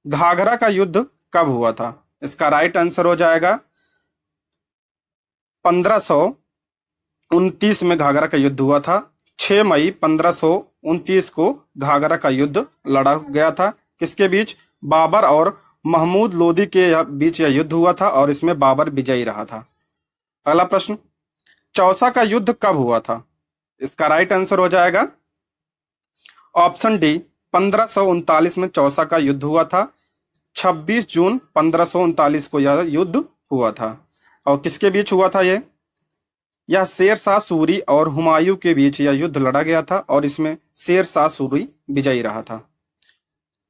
A: घाघरा का युद्ध कब हुआ था? इसका राइट आंसर हो जाएगा 1529 में घाघरा का युद्ध हुआ था। 6 मई 1529 को घाघरा का युद्ध लड़ा गया था। किसके बीच? बाबर और महमूद लोदी के बीच यह युद्ध हुआ था और इसमें बाबर विजयी रहा था। अगला प्रश्न, चौसा का युद्ध कब हुआ था? इसका राइट आंसर हो जाएगा ऑप्शन डी 1539 में चौसा का युद्ध हुआ था। 26 जून 1539 को यह युद्ध हुआ था और किसके बीच हुआ था? यह शेर शाह सूरी और हुमायूं के बीच यह युद्ध लड़ा गया था और इसमें शेर शाह सूरी विजयी रहा था।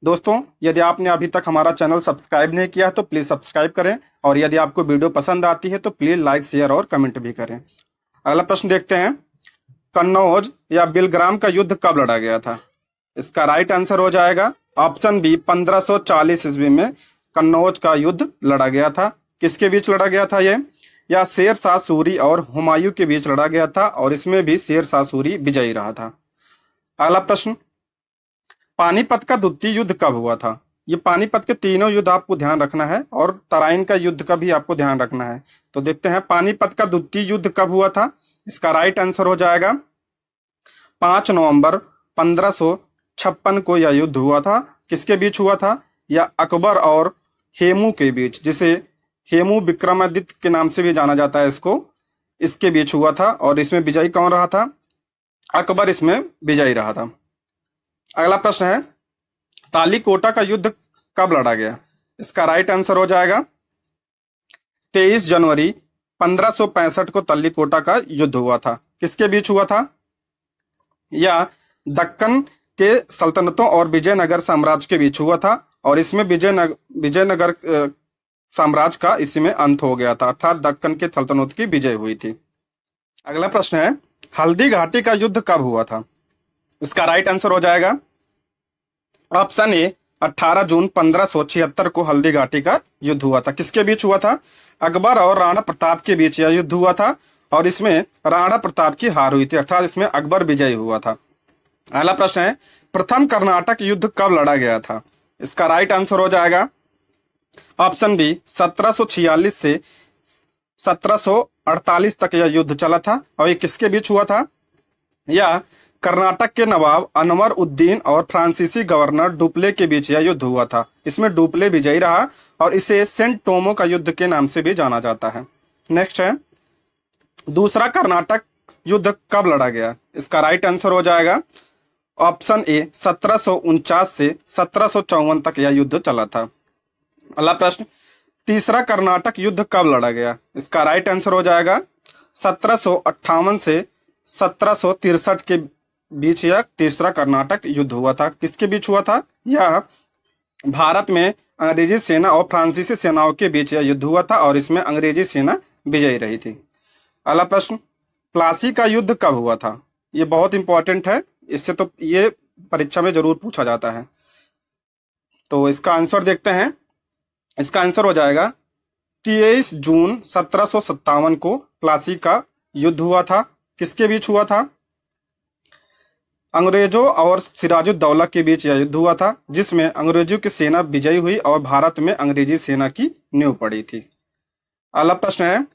A: दोस्तों, यदि आपने अभी तक हमारा चैनल सब्सक्राइब नहीं किया तो प्लीज सब्सक्राइब करें और यदि आपको वीडियो पसंद आती है तो प्लीज लाइक, शेयर और कमेंट भी करें। अगला प्रश्न देखते हैं, कन्नौज या बिलग्राम का युद्ध कब लड़ा गया था? इसका राइट आंसर हो जाएगा ऑप्शन बी 1540 ईस्वी में कन्नौज का युद्ध लड़ा गया था। किसके बीच लड़ा गया था? यह शेर शाह सूरी और हुमायूं के बीच लड़ा गया था और इसमें भी शेर शाह सूरी विजयी रहा था। अगला प्रश्न, पानीपत का द्वितीय युद्ध कब हुआ था? ये पानीपत के तीनों युद्ध आपको ध्यान रखना है और तराइन का युद्ध का भी आपको ध्यान रखना है। तो देखते हैं पानीपत का द्वितीय युद्ध कब हुआ था। इसका राइट आंसर हो जाएगा 5 नवंबर 1556 को यह युद्ध हुआ था। किसके बीच हुआ था? यह अकबर और हेमू के बीच, जिसे हेमू विक्रमादित्य के नाम से भी जाना जाता है इसके बीच हुआ था और इसमें विजयी कौन रहा था? अकबर इसमें विजयी रहा था। अगला प्रश्न है, तालीकोटा का युद्ध कब लड़ा गया? इसका राइट आंसर हो जाएगा 23 जनवरी 1565 को तालीकोटा का युद्ध हुआ था। किसके बीच हुआ था? यह दक्कन के सल्तनतों और विजयनगर साम्राज्य के बीच हुआ था और इसमें विजयनगर साम्राज्य का इसी में अंत हो गया था, अर्थात दक्कन के सल्तनत की विजय हुई थी। अगला प्रश्न है, हल्दी घाटी का युद्ध कब हुआ था? इसका राइट आंसर हो जाएगा ऑप्शन ए 18 जून 1576 को हल्दी घाटी का युद्ध हुआ था। किसके बीच हुआ था? अकबर और राणा प्रताप के बीच यह युद्ध हुआ था और इसमें राणा प्रताप की हार हुई थी, अर्थात इसमें अकबर विजयी हुआ था। अगला प्रश्न है, प्रथम कर्नाटक युद्ध कब लड़ा गया था? इसका राइट आंसर हो जाएगा ऑप्शन बी 1746 से 1748 तक यह युद्ध चला था और ये किसके बीच हुआ था? यह कर्नाटक के नवाब अनवर उद्दीन और फ्रांसीसी गवर्नर डुप्ले के बीच यह युद्ध हुआ था। इसमें डुप्ले विजयी रहा और इसे सेंट टोमो का युद्ध के नाम से भी जाना जाता है। नेक्स्ट है, दूसरा कर्नाटक युद्ध कब लड़ा गया? इसका राइट आंसर हो जाएगा ऑप्शन ए 1749 से 1754 तक यह युद्ध चला था। अगला प्रश्न, तीसरा कर्नाटक युद्ध कब लड़ा गया? इसका राइट आंसर हो जाएगा 1758 से 1763 के बीच यह तीसरा कर्नाटक युद्ध हुआ था। किसके बीच हुआ था? यह भारत में अंग्रेजी सेना और फ्रांसीसी सेनाओं के बीच यह युद्ध हुआ था और इसमें अंग्रेजी सेना विजयी रही थी। अगला प्रश्न, प्लासी का युद्ध कब हुआ था? ये बहुत इंपॉर्टेंट है, इससे तो ये परीक्षा में जरूर पूछा जाता है। तो इसका आंसर देखते हैं। इसका आंसर हो जाएगा 23 जून 1757 को प्लासी का युद्ध हुआ था। किसके बीच हुआ था? अंग्रेजों और सिराजुद्दौला के बीच यह युद्ध हुआ था, जिसमें अंग्रेजों की सेना विजयी हुई और भारत में अंग्रेजी सेना की नींव पड़ी थी। अगला प्रश्न है,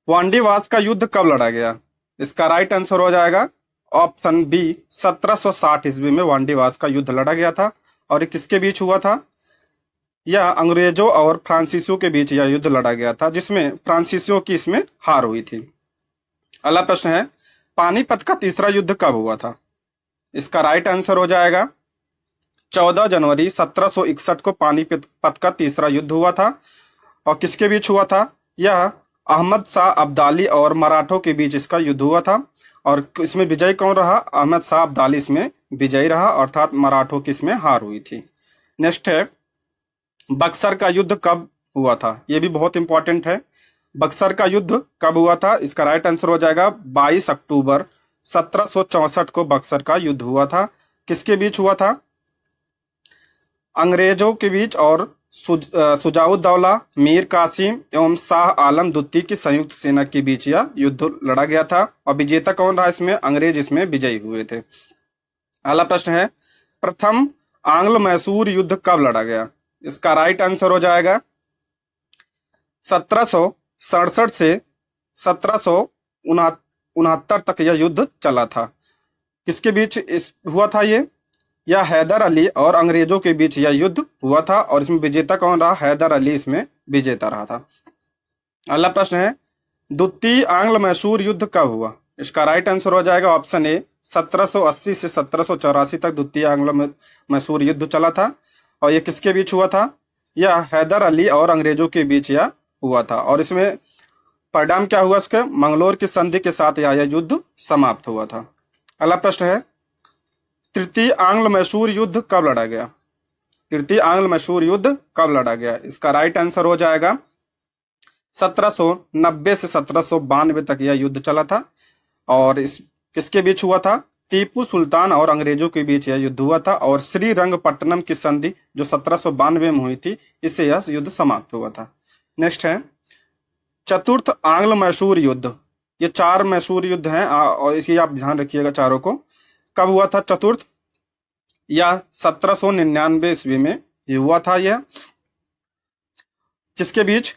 A: वांडीवास का युद्ध कब लड़ा गया? इसका राइट आंसर हो जाएगा ऑप्शन बी, 1760 ईस्वी में वांडीवास का युद्ध लड़ा गया था। और ये किसके बीच हुआ था? यह अंग्रेजों और फ्रांसीसियों के बीच यह युद्ध लड़ा गया था, जिसमें फ्रांसीसियों की इसमें हार हुई थी। अगला प्रश्न है, पानीपत का तीसरा युद्ध कब हुआ था? इसका राइट आंसर हो जाएगा 14 जनवरी 1761 को पानीपत का तीसरा युद्ध हुआ था। और किसके बीच हुआ था? यह अहमद शाह अब्दाली और मराठों के बीच इसका युद्ध हुआ था। और इसमें विजयी कौन रहा? अहमद शाह अब्दाली इसमें विजयी रहा, अर्थात मराठों की इसमें हार हुई थी। नेक्स्ट है, बक्सर का युद्ध कब हुआ था? यह भी बहुत इंपॉर्टेंट है। बक्सर का युद्ध कब हुआ था? इसका राइट आंसर हो जाएगा 22 अक्टूबर 1764 को बक्सर का युद्ध हुआ था। किसके बीच हुआ था? अंग्रेजों के बीच और सुजाउद्दौला, मीर कासिम एवं शाह आलम द्वितीय की संयुक्त सेना के बीच यह युद्ध लड़ा गया था। और विजेता कौन रहा इसमें? अंग्रेज इसमें विजयी हुए थे। अगला प्रश्न है, प्रथम आंग्ल मैसूर युद्ध कब लड़ा गया? इसका राइट आंसर हो जाएगा 1767 से 1769 तक यह युद्ध चला था। किसके बीच हुआ था ये? यह हैदर अली और अंग्रेजों के बीच यह युद्ध हुआ था। और इसमें विजेता कौन रहा? हैदर अली इसमें विजेता रहा था। अगला प्रश्न है, द्वितीय आंग्ल मैसूर युद्ध कब हुआ? इसका राइट आंसर हो जाएगा ऑप्शन ए, 1780 से 1784 तक द्वितीय आंग्ल मैसूर युद्ध चला था। और यह किसके बीच हुआ था? यह हैदर अली और अंग्रेजों के बीच यह हुआ था। और इसमें परिणाम क्या हुआ इसके? मंगलोर की संधि के साथ यह युद्ध समाप्त हुआ था। अगला प्रश्न है, तृतीय आंग्ल मैसूर युद्ध कब लड़ा गया? तृतीय आंग्ल मैसूर युद्ध कब लड़ा गया? इसका राइट आंसर हो जाएगा 1790 से 1792 तक यह युद्ध चला था। और इस किसके बीच हुआ था? टीपू सुल्तान और अंग्रेजों के बीच यह युद्ध हुआ था। और श्रीरंगपट्टनम की संधि जो 1792 में हुई थी, इससे यह युद्ध समाप्त हुआ था। नेक्स्ट है, चतुर्थ आंग्ल मैसूर युद्ध। ये 4 मैसूर युद्ध हैं और इसी आप ध्यान रखिएगा चारों को। कब हुआ था चतुर्थ? यह 1799 ईस्वी में ये हुआ था। यह किसके बीच?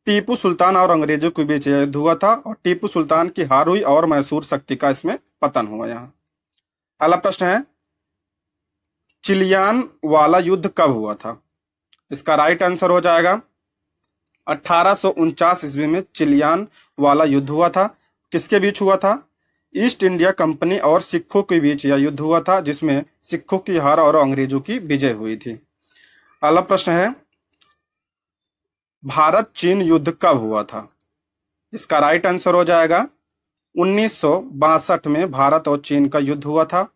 A: टीपू सुल्तान और अंग्रेजों के बीच यह युद्ध हुआ था। और टीपू सुल्तान की हार हुई और मैसूर शक्ति का इसमें पतन हुआ। यहाँ अगला प्रश्न है, चिलियान वाला युद्ध कब हुआ था? इसका राइट आंसर हो जाएगा 1849 ईस्वी में चिलियान वाला युद्ध हुआ था। किसके बीच हुआ था? ईस्ट इंडिया कंपनी और सिखों के बीच यह युद्ध हुआ था, जिसमें सिखों की हार और अंग्रेजों की विजय हुई थी। अगला प्रश्न है, भारत चीन युद्ध कब हुआ था? इसका राइट आंसर हो जाएगा 1962 में भारत और चीन का युद्ध हुआ था।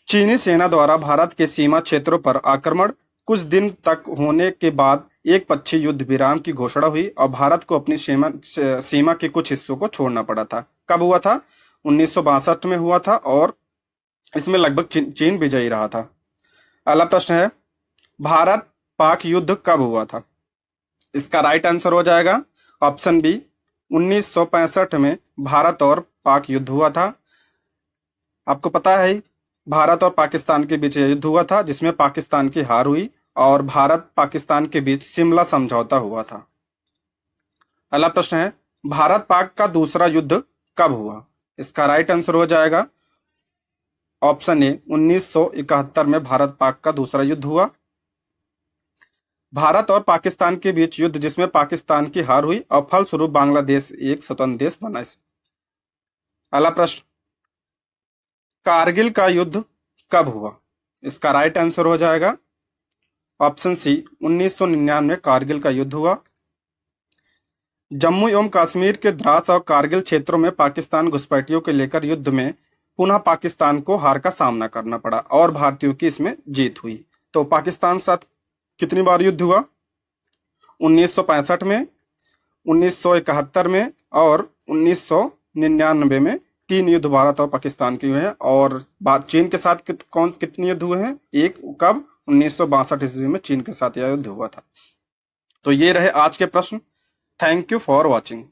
A: चीनी सेना द्वारा भारत के सीमा क्षेत्रों पर आक्रमण कुछ दिन तक होने के बाद एक पक्षीय युद्ध विराम की घोषणा हुई और भारत को अपनी सीमा के कुछ हिस्सों को छोड़ना पड़ा था। कब हुआ था? 1962 में हुआ था और इसमें लगभग चीन विजयी रहा था। अगला प्रश्न है, भारत पाक युद्ध कब हुआ था? इसका राइट आंसर हो जाएगा ऑप्शन बी, 1965 में भारत और पाक युद्ध हुआ था। आपको पता है भारत और पाकिस्तान के बीच युद्ध हुआ था, जिसमें पाकिस्तान की हार हुई और भारत पाकिस्तान के बीच शिमला समझौता हुआ था। अगला प्रश्न है, भारत पाक का दूसरा युद्ध कब हुआ? इसका राइट आंसर हो जाएगा ऑप्शन ए, 1971 में भारत पाक का दूसरा युद्ध हुआ। भारत और पाकिस्तान के बीच युद्ध जिसमें पाकिस्तान की हार हुई और फलस्वरूप बांग्लादेश एक स्वतंत्र देश बना। अगला प्रश्न, कारगिल का युद्ध कब हुआ? इसका राइट आंसर हो जाएगा ऑप्शन सी, 1999 में कारगिल का युद्ध हुआ। जम्मू एवं कश्मीर के द्रास और कारगिल क्षेत्रों में पाकिस्तान घुसपैठियों के लेकर युद्ध में पुनः पाकिस्तान को हार का सामना करना पड़ा और भारतीयों की इसमें जीत हुई। तो पाकिस्तान साथ कितनी बार युद्ध हुआ? 1965 में, 1971 में और 1999 में 3 युद्ध भारत और पाकिस्तान के हुए हैं। और चीन के साथ कितने युद्ध हुए हैं? एक कब? 1962 ईस्वी में चीन के साथ यह युद्ध हुआ था। तो ये रहे आज के प्रश्न। Thank you for watching.